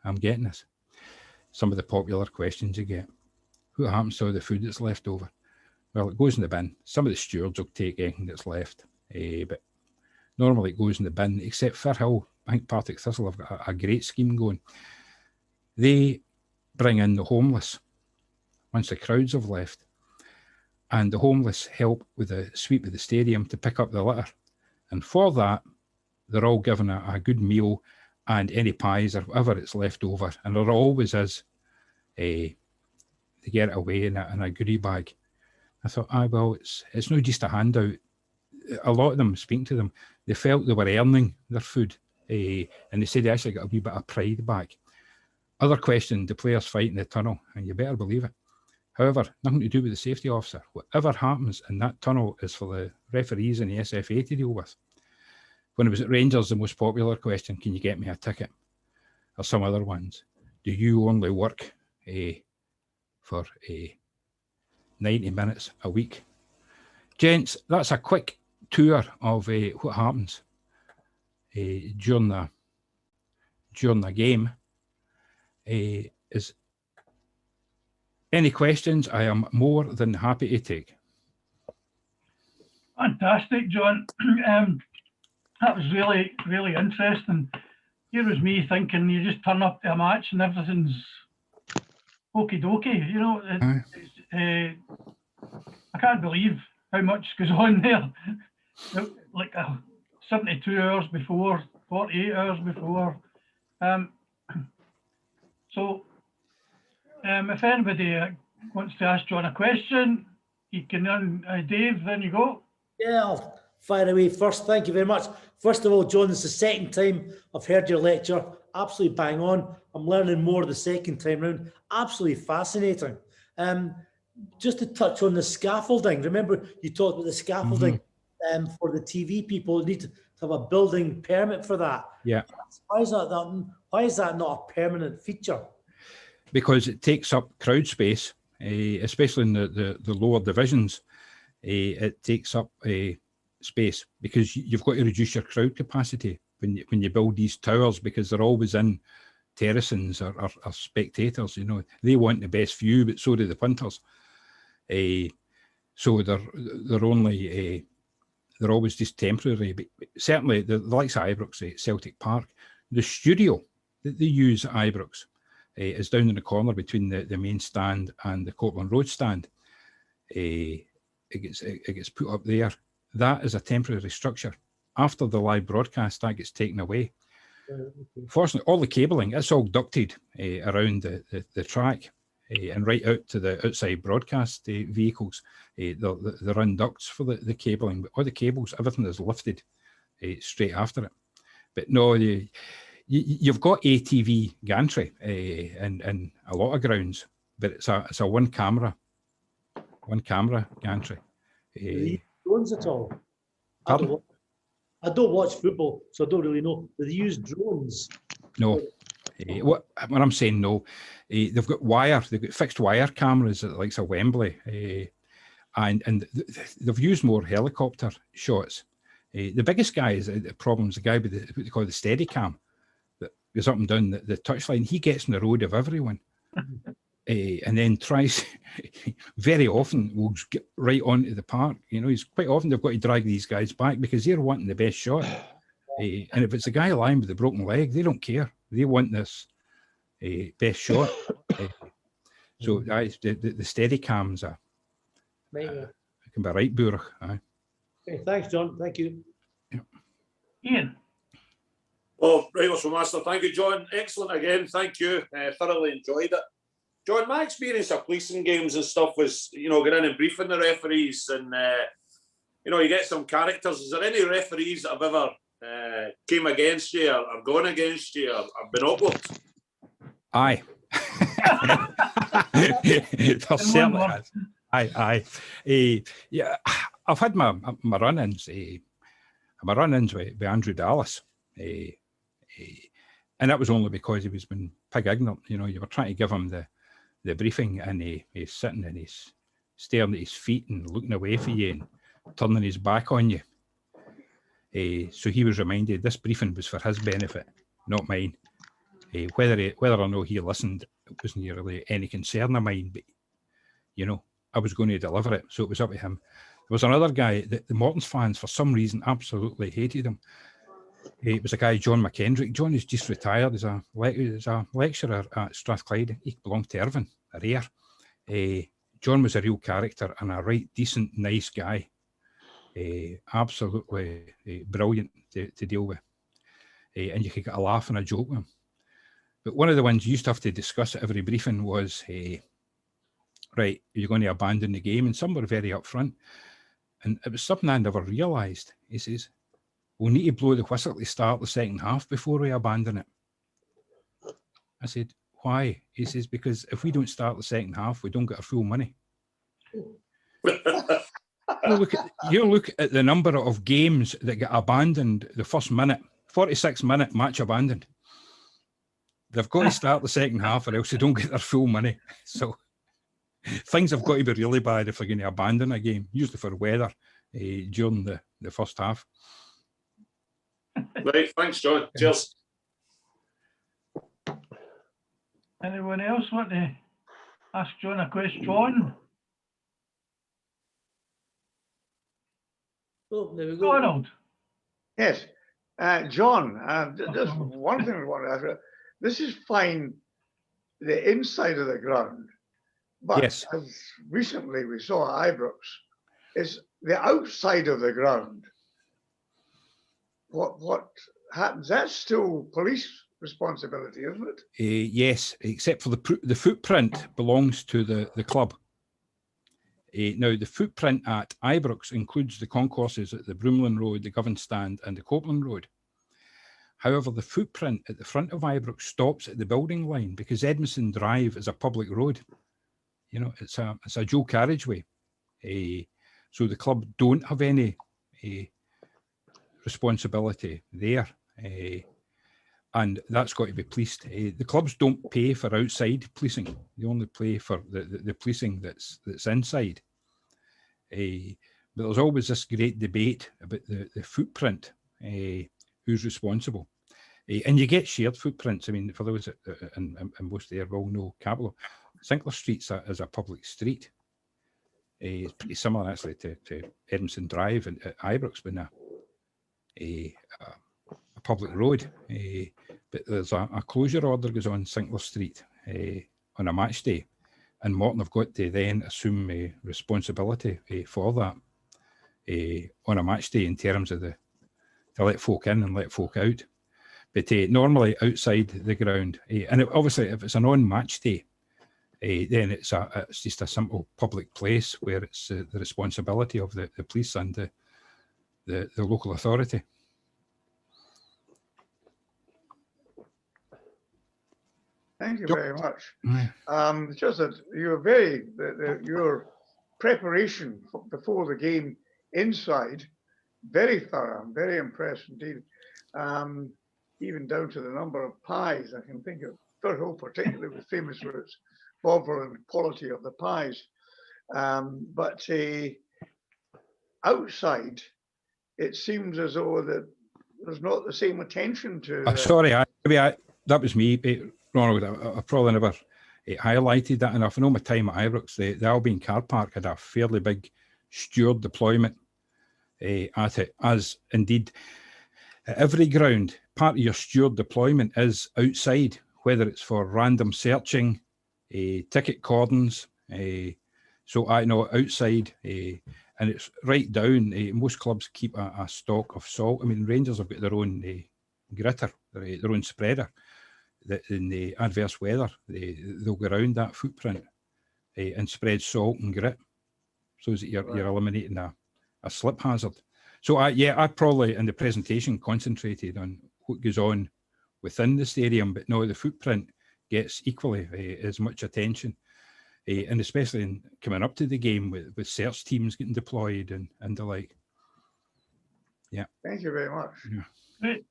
I'm getting this. Some of the popular questions you get. What happens to all the food that's left over? Well, it goes in the bin. Some of the stewards will take anything that's left. But normally it goes in the bin, except Firhill. I think Partick Thistle have got a great scheme going. They bring in the homeless once the crowds have left. And the homeless help with the sweep of the stadium to pick up the litter. And for that, they're all given a good meal and any pies or whatever it's left over. And there always is, they get it away in a goodie bag. I thought, well, it's not just a handout. A lot of them, speaking to them, they felt they were earning their food. And they said they actually got a wee bit of pride back. Other question, the players fight in the tunnel, and you better believe it. However, nothing to do with the safety officer. Whatever happens in that tunnel is for the referees and the SFA to deal with. When I was at Rangers, the most popular question, can you get me a ticket? Or some other ones. Do you only work for 90 minutes a week? Gents, that's a quick tour of what happens during the game. Is any questions? I am more than happy to take. Fantastic, John. That was really, really interesting. Here was me thinking you just turn up to a match and everything's okie dokie, you know, Aye. I can't believe how much goes on there. Like 72 hours before, 48 hours before. So if anybody wants to ask John a question, you can, Dave, then you go. Yeah, I'll fire away first. Thank you very much. First of all, John, this is the second time I've heard your lecture. Absolutely bang on. I'm learning more the second time round. Absolutely fascinating. Just to touch on the scaffolding, remember you talked about the scaffolding for the TV people. You need to have a building permit for that. Yeah. Why is that not a permanent feature? Because it takes up crowd space, especially in the lower divisions. It takes up space because you've got to reduce your crowd capacity when you build these towers, because they're always in terracings or spectators. You know, they want the best view, but so do the punters. So they're only they're always just temporary. But certainly the likes of Ibrox, Celtic Park, the studio that they use at Ibrox is down in the corner between the main stand and the Copeland Road stand. It gets put up there. That is a temporary structure. After the live broadcast, that gets taken away. Fortunately, all the cabling, it's all ducted around the track and right out to the outside broadcast vehicles. They run ducts for the cabling, but all the cables, everything is lifted straight after it. But no, you've got ATV gantry in a lot of grounds, but it's a one camera gantry. Do they use drones at all? Pardon? I don't watch football, so I don't really know. Do they use drones? No. When I'm saying no, they've got fixed wire cameras at the likes of Wembley, and they've used more helicopter shots. The biggest guy is the problem is the guy with what they call the steady cam that goes up and down the touchline. He gets in the road of everyone. And then tries very often will get right onto the park. You know, he's quite often they've got to drag these guys back because they're wanting the best shot. And if it's a guy lying with a broken leg, they don't care. They want this best shot. So the steady cams are it can be right boor. Okay, thanks, John. Thank you. Yeah. Ian. Oh, right, so Master. Thank you, John. Excellent again. Thank you. Thoroughly enjoyed it. John, my experience of policing games and stuff was, going in and briefing the referees and, you get some characters. Is there any referees that have ever came against you or gone against you or been upward? Aye. There certainly has. Aye. Yeah, I've had my run-ins. My run-ins with Andrew Dallas. And that was only because he was been pig ignorant. You were trying to give him the briefing and he's sitting and he's staring at his feet and looking away from you and turning his back on you. So he was reminded this briefing was for his benefit, not mine. Whether or not he listened, it wasn't really any concern of mine, but I was going to deliver it, so it was up to him. There was another guy that the Mortons fans, for some reason, absolutely hated him. It was a guy, John McKendrick. John is just retired as a lecturer at Strathclyde. He belonged to Irvine, a rare. John was a real character and a right decent, nice guy. Absolutely brilliant to deal with. And you could get a laugh and a joke with him. But one of the ones you used to have to discuss at every briefing was, right, you're going to abandon the game. And some were very upfront. And it was something I never realised. He says, we'll need to blow the whistle to start the second half before we abandon it. I said, why? He says, because if we don't start the second half, we don't get our full money. You look at the number of games that get abandoned the first minute, 46-minute match abandoned. They've got to start the second half or else they don't get their full money. So things have got to be really bad if they're going to abandon a game, usually for weather, during the first half. Right, thanks, John. Cheers. Anyone else want to ask John a question? John? Oh, there we go. Donald? Yes. John, just one thing I want to ask. This is fine the inside of the ground. But Yes. as recently we saw at Ibrox, is the outside of the ground. What happens? That's still police responsibility, isn't it? Yes, except for the footprint belongs to the club. Now, the footprint at Ibrox includes the concourses at the Broomlin Road, the Govan Stand and the Copeland Road. However, the footprint at the front of Ibrox stops at the building line because Edmondson Drive is a public road. You know, it's a dual carriageway. So the club don't have any responsibility there. And that's got to be policed. The clubs don't pay for outside policing. They only pay for the policing that's inside. But there's always this great debate about the footprint, who's responsible. And you get shared footprints. I mean, for those and most there will know Capello, Sinclair Street's is a public street. It's pretty similar actually to Edmondson Drive and Ibrox being a public road. But there's a closure order goes on Sinclair Street on a match day, and Morton have got to then assume responsibility for that on a match day in terms of to let folk in and let folk out. But normally outside the ground, and obviously if it's an on-match day, then it's just a simple public place where it's the responsibility of the police and the local authority. Thank you very much. Aye. Just that you're your preparation before the game inside, very thorough. I'm very impressed indeed. Even down to the number of pies. I can think of Thurhill particularly was famous for its bovril and quality of the pies. But outside, it seems as though that there's not the same attention to. Sorry, that was me, Ronald. I probably never highlighted that enough. I know my time at Ibrox, the Albion car park had a fairly big steward deployment at it, as indeed at every ground. Part of your steward deployment is outside, whether it's for random searching, ticket cordons. So I know outside, and it's right down. Most clubs keep a stock of salt. I mean, Rangers have got their own gritter, their own spreader. That in the adverse weather, they'll go around that footprint and spread salt and grit, so that you're eliminating a slip hazard. So I probably in the presentation concentrated on what goes on within the stadium, but no, the footprint gets equally as much attention, and especially in coming up to the game with search teams getting deployed and the like. Yeah. Thank you very much. Yeah. Great.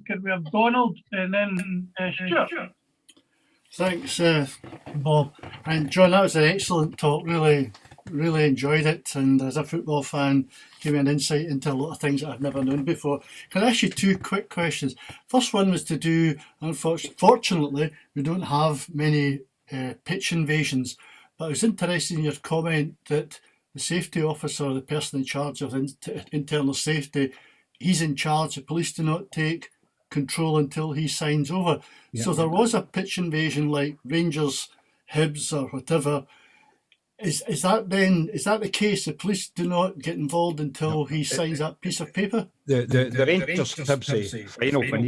Could we have Donald and then Stuart? Thanks, Bob. And John, that was an excellent talk. Really enjoyed it. And as a football fan, gave me an insight into a lot of things that I've never known before. Can I ask you two quick questions? First one was to do, unfortunately, we don't have many pitch invasions, but I was interested in your comment that the safety officer, the person in charge of internal safety, he's in charge. The police do not take control until he signs over. Yeah. So there was a pitch invasion like Rangers, Hibs or whatever. Is that the case? The police do not get involved until he signs that piece of paper? The Rangers Hibs final when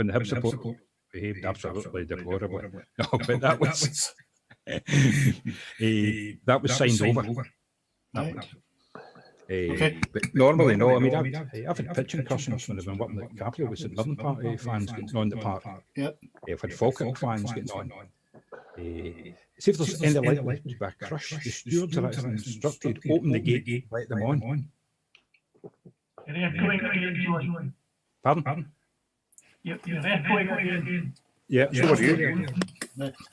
the Hibs support behaved absolutely deplorably. No, but that was that was signed over. Right. Okay. But normally, no. I mean, I've had pitch incursions when I've been working at Capello with St Mirren Party fans getting on the park. Yep. I've had Falkirk fans getting on. See if there's any likely to be a crush. The stewards are actually instructed, open the gate, let them on. You're echoing again, John. Pardon? You're echoing again. Yeah, so are you.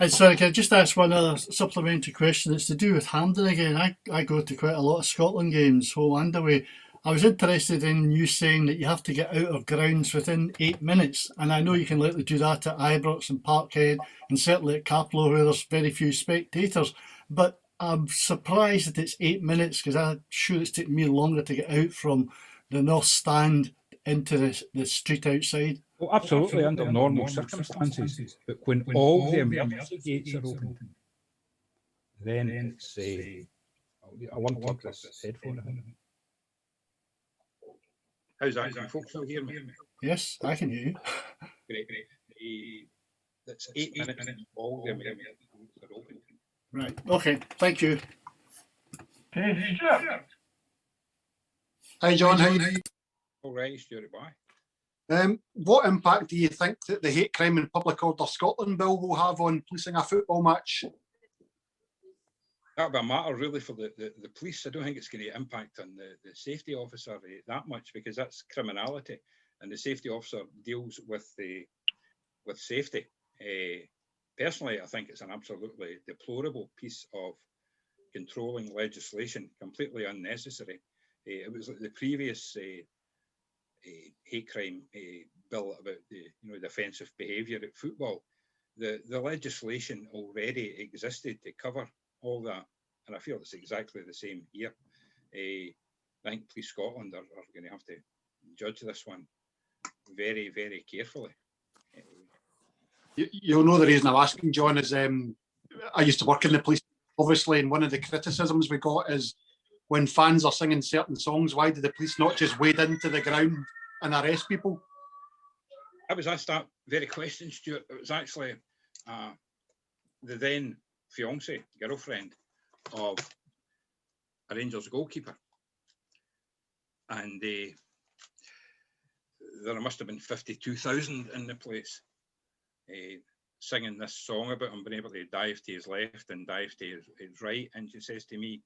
And sorry, can I just ask one other supplementary question? It's to do with Hampden again. I go to quite a lot of Scotland games, home and away. I was interested in you saying that you have to get out of grounds within 8 minutes. And I know you can likely do that at Ibrox and Parkhead and certainly at Capello where there's very few spectators. But I'm surprised that it's 8 minutes because I'm sure it's taken me longer to get out from the North Stand into the street outside. Well, absolutely, under normal circumstances. But when all the emergency gates are open, then it's I'll unplug this headphone. I think. How's that? Can folks still hear me? Yes, I can hear you. Great. That's 8 minutes and all the emergency gates are open. Right. Okay. Thank you. Okay, Stuart. Hi, John. How you? All right, Stuart, bye. What impact do you think that the Hate Crime and Public Order Scotland bill will have on policing a football match? That'll be a matter really for the police. I don't think it's going to impact on the safety officer that much, because that's criminality, and the safety officer deals with safety. Personally, I think it's an absolutely deplorable piece of controlling legislation, completely unnecessary. It was like the previous hate crime bill about the offensive behaviour at football. The legislation already existed to cover all that, and I feel it's exactly the same here. I think Police Scotland are going to have to judge this one very, very carefully. You'll know the reason I'm asking, John, is I used to work in the police, obviously, and one of the criticisms we got is when fans are singing certain songs, why did the police not just wade into the ground and arrest people? I was asked that very question, Stuart. It was actually the then fiancée, girlfriend of a Rangers goalkeeper. And there must have been 52,000 in the place singing this song about him being able to dive to his left and dive to his right. And she says to me,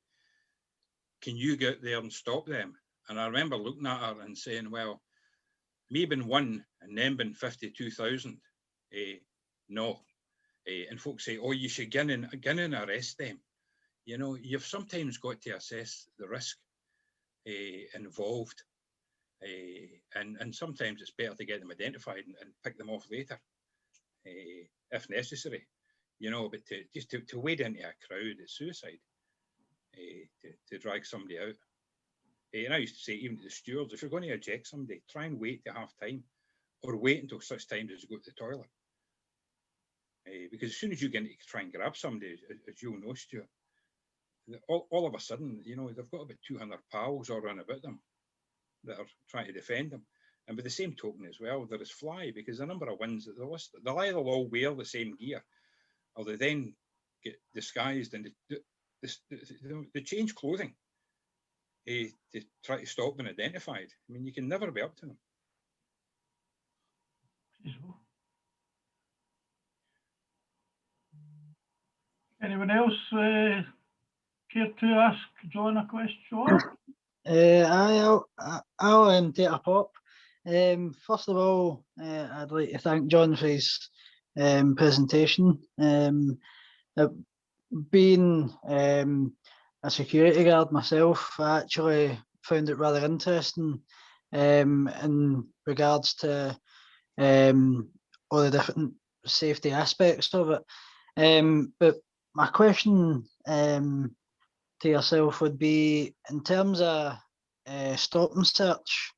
"Can you get there and stop them?" And I remember looking at her and saying, well, me being one and them being 52,000, no. And folks say, oh, you should get in and arrest them. You know, you've sometimes got to assess the risk involved. And sometimes it's better to get them identified and pick them off later, if necessary. You know, but to wade into a crowd, it's suicide. To drag somebody out. And I used to say, even to the stewards, if you're going to eject somebody, try and wait to half time, or wait until such time as you go to the toilet. Because as soon as you get to try and grab somebody, as you'll know, Stuart, all of a sudden, you know, they've got about 200 pals all around about them that are trying to defend them. And by the same token as well, there is fly, because the number of wins that they'll either all wear the same gear, or they then get disguised and they change clothing to try to stop being identified. I mean, you can never be up to them. Anyone else care to ask John a question? I'll take a pop. First of all, I'd like to thank John for his presentation. Being a security guard myself, I actually found it rather interesting in regards to all the different safety aspects of it. But my question to yourself would be, in terms of stop and search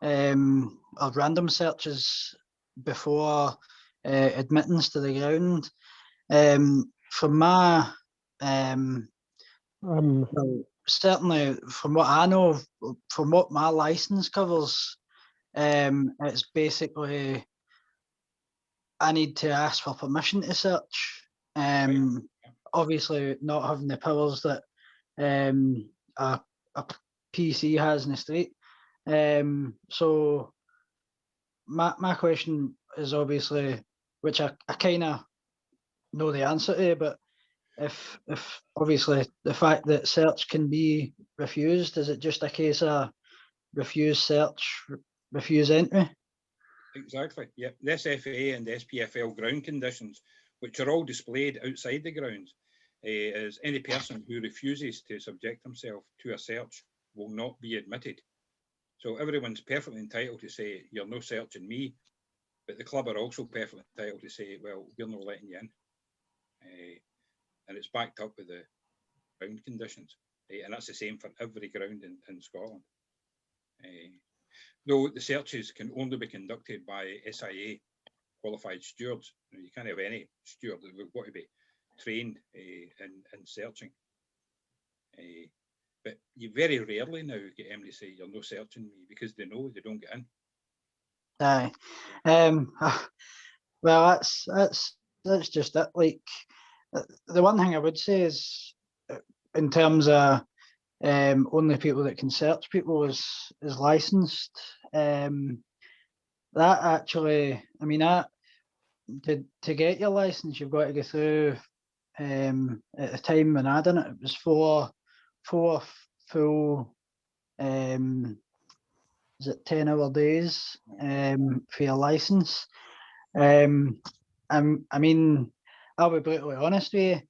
or random searches before admittance to the ground, from my well, certainly from what I know, from what my license covers, it's basically I need to ask for permission to search. Obviously, not having the powers that a PC has in the street. So my question is obviously, which I kind of know the answer to, but if obviously the fact that search can be refused, is it just a case of refuse search, refuse entry? Exactly. Yep. The SFA and the SPFL ground conditions, which are all displayed outside the grounds, is any person who refuses to subject himself to a search will not be admitted. So everyone's perfectly entitled to say, you're no searching me, but the club are also perfectly entitled to say, well, we're not letting you in. And it's backed up with the ground conditions. And that's the same for every ground in Scotland. No, the searches can only be conducted by SIA qualified stewards. You can't have any steward that would want to be trained in searching. But you very rarely now get them to say you're no searching me because they know they don't get in. Aye. Well, that's just it. Like, the one thing I would say is, in terms of only people that can search people is licensed. That actually, I mean, that to get your license, you've got to go through. At the time when I done it, it was four full, is it 10-hour days for your license. I mean, I'll be brutally honest with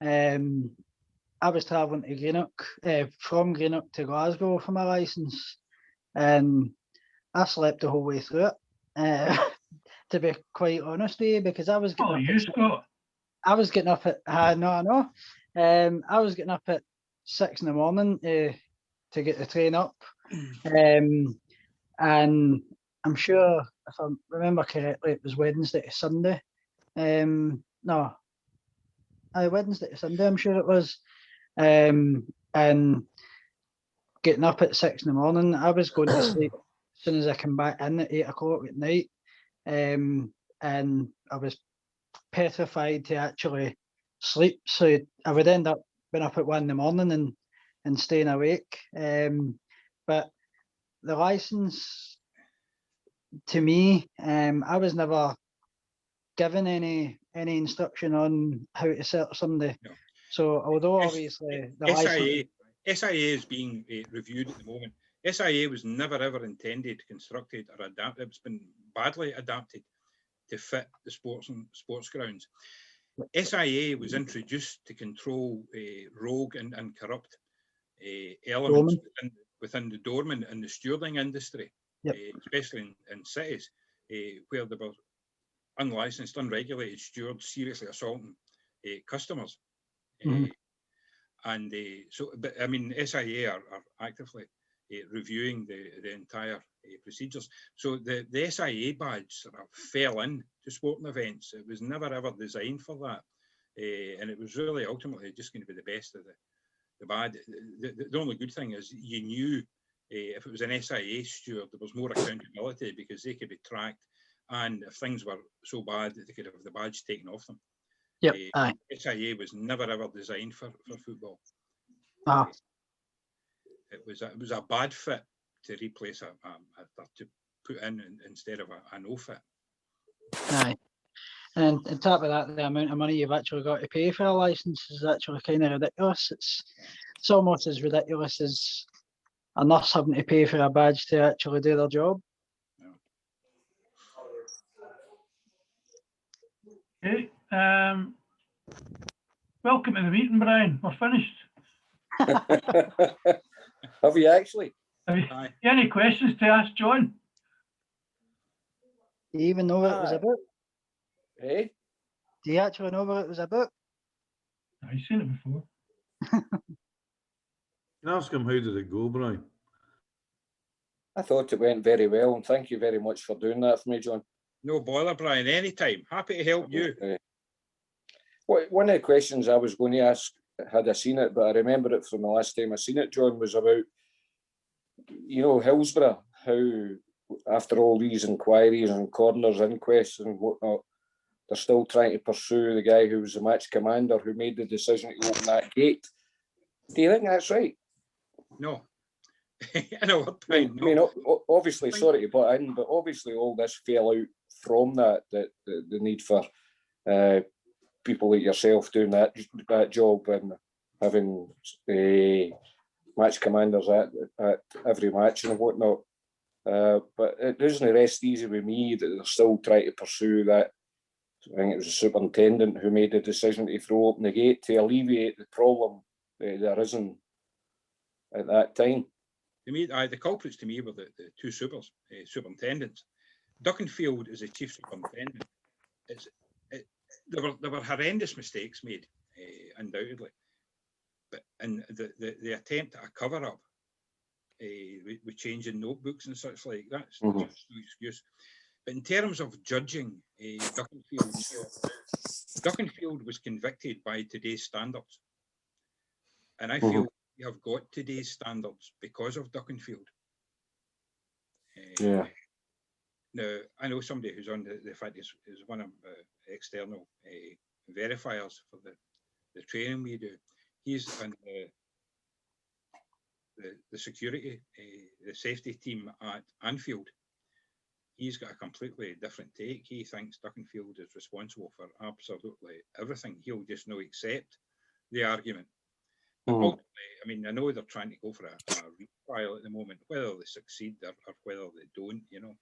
you. I was travelling to Greenock, from Greenock to Glasgow for my license, and I slept the whole way through it. To be quite honest with you, because I was getting Oh, up you, Scott. I was getting up at I know. I was getting up at 6 in the morning to get the train up, and I'm sure if I remember correctly, it was Wednesday to Sunday. No, Wednesday to Sunday, I'm sure it was. And getting up at 6 in the morning, I was going to sleep as soon as I come back in at 8 o'clock at night, and I was petrified to actually sleep, so I would end up being up at 1 in the morning and staying awake. But the license, to me, I was never given any instruction on how to search somebody. No. So although obviously the license, SIA is being reviewed at the moment. SIA was never ever intended, constructed, or adapted. It's been badly adapted to fit the sports grounds. SIA was introduced to control rogue and corrupt elements within the doorman and the stewarding industry, especially in cities where there were unlicensed, unregulated stewards seriously assaulting customers. And so, but I mean, SIA are actively reviewing the entire procedures. So the SIA badge sort of fell in to sporting events. It was never ever designed for that, and it was really ultimately just going to be the best of the bad. The only good thing is you knew if it was an SIA steward, there was more accountability because they could be tracked, and if things were so bad that they could have the badge taken off them. SIA was never ever designed for football. It was a bad fit to replace to put in instead of a no fit. Aye. And on top of that, the amount of money you've actually got to pay for a license is actually kind of ridiculous. It's almost as ridiculous as a nurse having to pay for a badge to actually do their job. Okay. Welcome to the meeting, Brian. We're finished. Have you actually? Have you any questions to ask John? Do you even know what it was about? Hey? Do you actually know what it was about? I've seen it before. Ask him, how did it go, Brian? I thought it went very well, and thank you very much for doing that for me, John. No bother, Brian. Anytime. Happy to help you. One of the questions I was going to ask, had I seen it, but I remember it from the last time I seen it, John, was about, Hillsborough, how after all these inquiries and coroner's inquests and whatnot, they're still trying to pursue the guy who was the match commander who made the decision to open that gate. Do you think that's right? No. I know what point. I mean, obviously, sorry to butt in, but obviously all this fell out from that the need for people like yourself doing that job and having match commanders at every match and whatnot. But it doesn't rest easy with me that they're still trying to pursue that. I think it was the superintendent who made the decision to throw open the gate to alleviate the problem that had arisen at that time. To me, the culprits to me were the two superintendents. Duckenfield is the chief superintendent. There were horrendous mistakes made, undoubtedly, but in the attempt at a cover-up with changing notebooks and such like that. That's no excuse. But in terms of judging Duckenfield was convicted by today's standards. And I feel we have got today's standards because of Duckenfield. Yeah. Now, I know somebody who's on the fact is one of external verifiers for the training we do. He's on the security, the safety team at Anfield. He's got a completely different take. He thinks Duckenfield is responsible for absolutely everything. He'll just not accept the argument. But ultimately, I mean, I know they're trying to go for a retrial at the moment, whether they succeed or whether they don't, you know.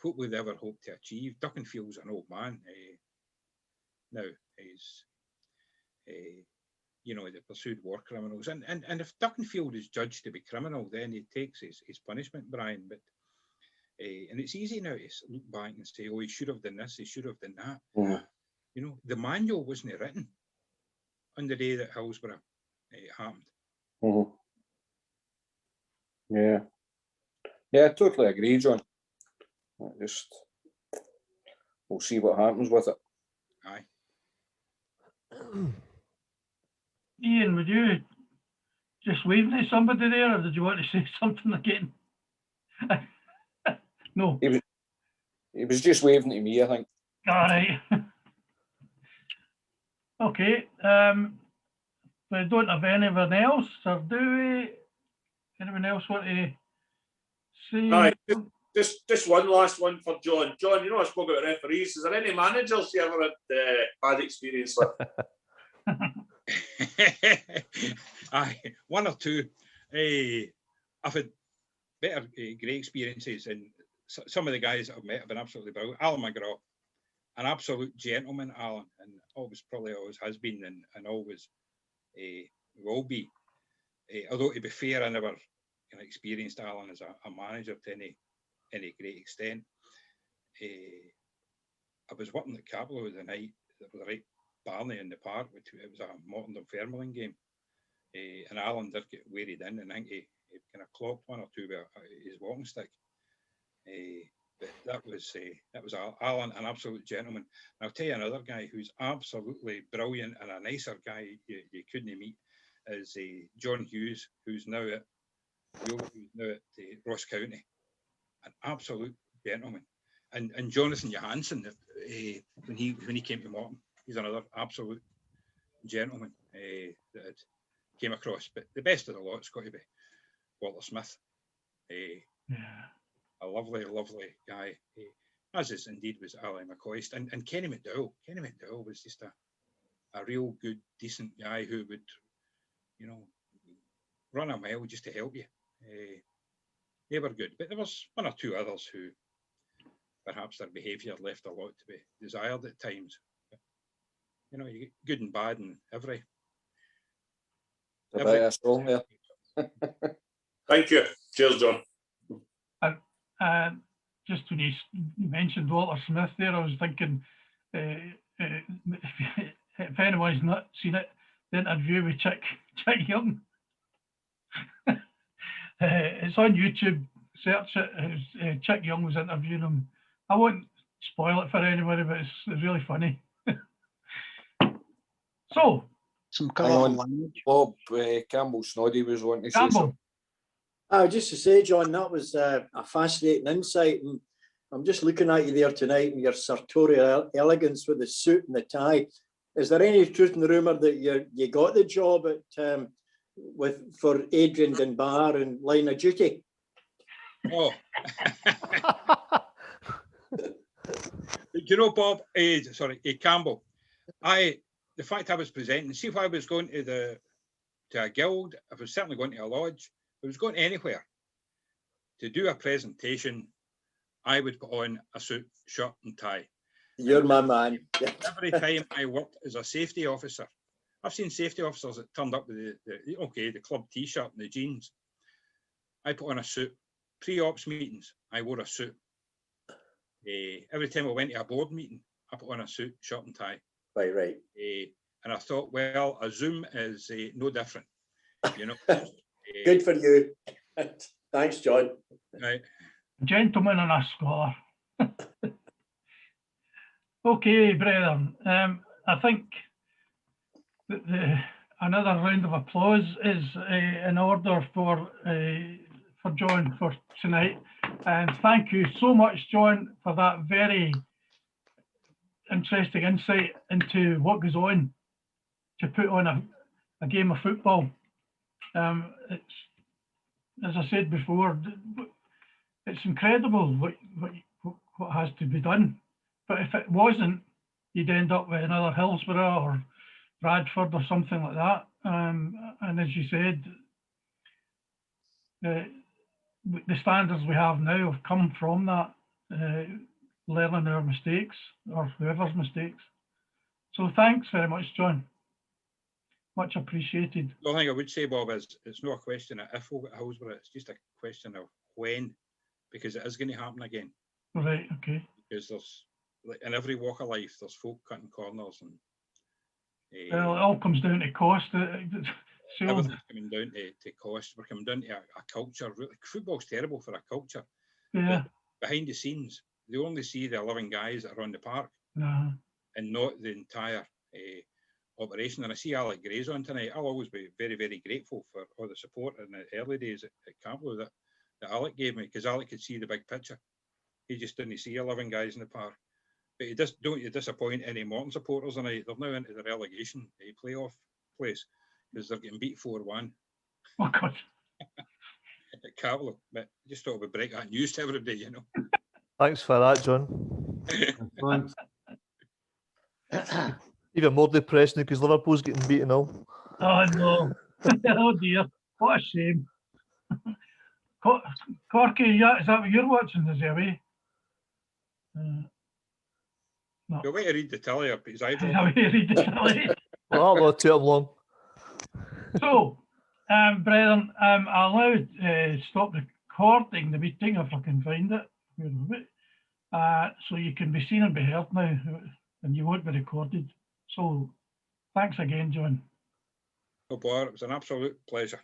What would they ever hope to achieve? Duckenfield's an old man. Now, he's, you know, they pursued war criminals. And if Duckenfield is judged to be criminal, then he takes his punishment, Brian. But and it's easy now to look back and say, oh, he should have done this, he should have done that. You know, the manual wasn't written on the day that Hillsborough happened. Yeah. Yeah, I totally agree, John. Just we'll see what happens with it. Aye. Ian, would you just waving at somebody there, or did you want to say something again? No. He was just waving to me, I think. All right. Okay. We don't have anyone else, or do we? Anyone else want to say? All right. Just one last one for John. John, you know I spoke about referees. Is there any managers you ever had bad experience with? Aye, one or two. I've had better, great experiences, and some of the guys that I've met have been absolutely brilliant. Alan McGraw, an absolute gentleman, Alan, and always has been, and always will be. Although to be fair, I never experienced Alan as a manager to any great extent. I was working at Capello the night that was right Barney in the park, which it was a Morton-Dunfermline game, and Alan did get wearied in, and I think he kind of clocked one or two with his walking stick. But that was Alan, an absolute gentleman. And I'll tell you another guy who's absolutely brilliant and a nicer guy you couldn't meet is John Hughes, who's now at Ross County. An absolute gentleman, and Jonathan Johansson, when he came to Morton, he's another absolute gentleman that came across. But the best of the lot's got to be Walter Smith, a lovely guy, as is indeed was Ali McCoist, and Kenny McDowell. Kenny McDowell was just a real good, decent guy who would, you know, run a mile just to help you. They were good, but there was one or two others who perhaps their behaviour left a lot to be desired at times. But, you know, you get good and bad in every. Song there. Thank you. Cheers, John. Just when you mentioned Walter Smith there, I was thinking, if anyone's not seen it, the interview with Chick Young. It's on YouTube. Search it. Chick Young was interviewing him. I won't spoil it for anybody, but it's really funny. So, some colourful language. Bob Campbell Snoddy was wanting to say Campbell. something. Just to say, John, that was a fascinating insight, and I'm just looking at you there tonight and your sartorial elegance with the suit and the tie. Is there any truth in the rumour that you got the job at for Adrian Dunbar in Line of Duty? Oh. You know, Bob, Campbell, the fact I was presenting, see if I was going to a guild, if I was certainly going to a lodge, if I was going anywhere to do a presentation, I would put on a suit, shirt and tie. You're my man. Every time I worked as a safety officer, I've seen safety officers that turned up with the club t-shirt and the jeans. I put on a suit. Pre-ops meetings, I wore a suit. Every time I went to a board meeting, I put on a suit, shirt and tie. Right. And I thought, well, a Zoom is no different. You know. Good for you. Thanks, John. Right. Gentleman and a scholar. Okay, brethren. I think that another round of applause is in order for John for tonight. And thank you so much, John, for that very interesting insight into what goes on to put on a game of football. It's, as I said before, it's incredible what has to be done. But if it wasn't, you'd end up with another Hillsborough or Bradford or something like that. And as you said, the standards we have now have come from that, learning our mistakes or whoever's mistakes. So thanks very much, John. Much appreciated. The only thing I would say, Bob, is it's not a question of if we'll get Hillsborough, it's just a question of when, because it is going to happen again. Right, okay. Because there's, like, in every walk of life, there's folk cutting corners, and Well, it all comes down to cost. everything's coming down to cost. We're coming down to a culture. Really, football's terrible for a culture. Yeah. But behind the scenes, they only see the 11 guys that are on the park, and not the entire operation. And I see Alec Gray's on tonight. I'll always be very, very grateful for all the support in the early days at Campbell that Alec gave me, because Alec could see the big picture. He just didn't see 11 guys in the park. But don't you disappoint any Morton supporters tonight. They're now into the relegation playoff place because they're getting beat 4-1. Oh, God. At Campbell. But just thought we'd break that news to everybody, you know. Thanks for that, John. Thanks. Even more depressing because Liverpool's getting beaten all. Oh, no. Oh, dear. What a shame. Corky, yeah, is that what you're watching? Is he away? No. You're way to read the telly up his eyes. Away to read the telly. Well, that'll not take him long. So, brethren, I'll now stop recording the meeting if I can find it. So you can be seen and be heard now, and you won't be recorded. So, thanks again, John. No bother, it was an absolute pleasure.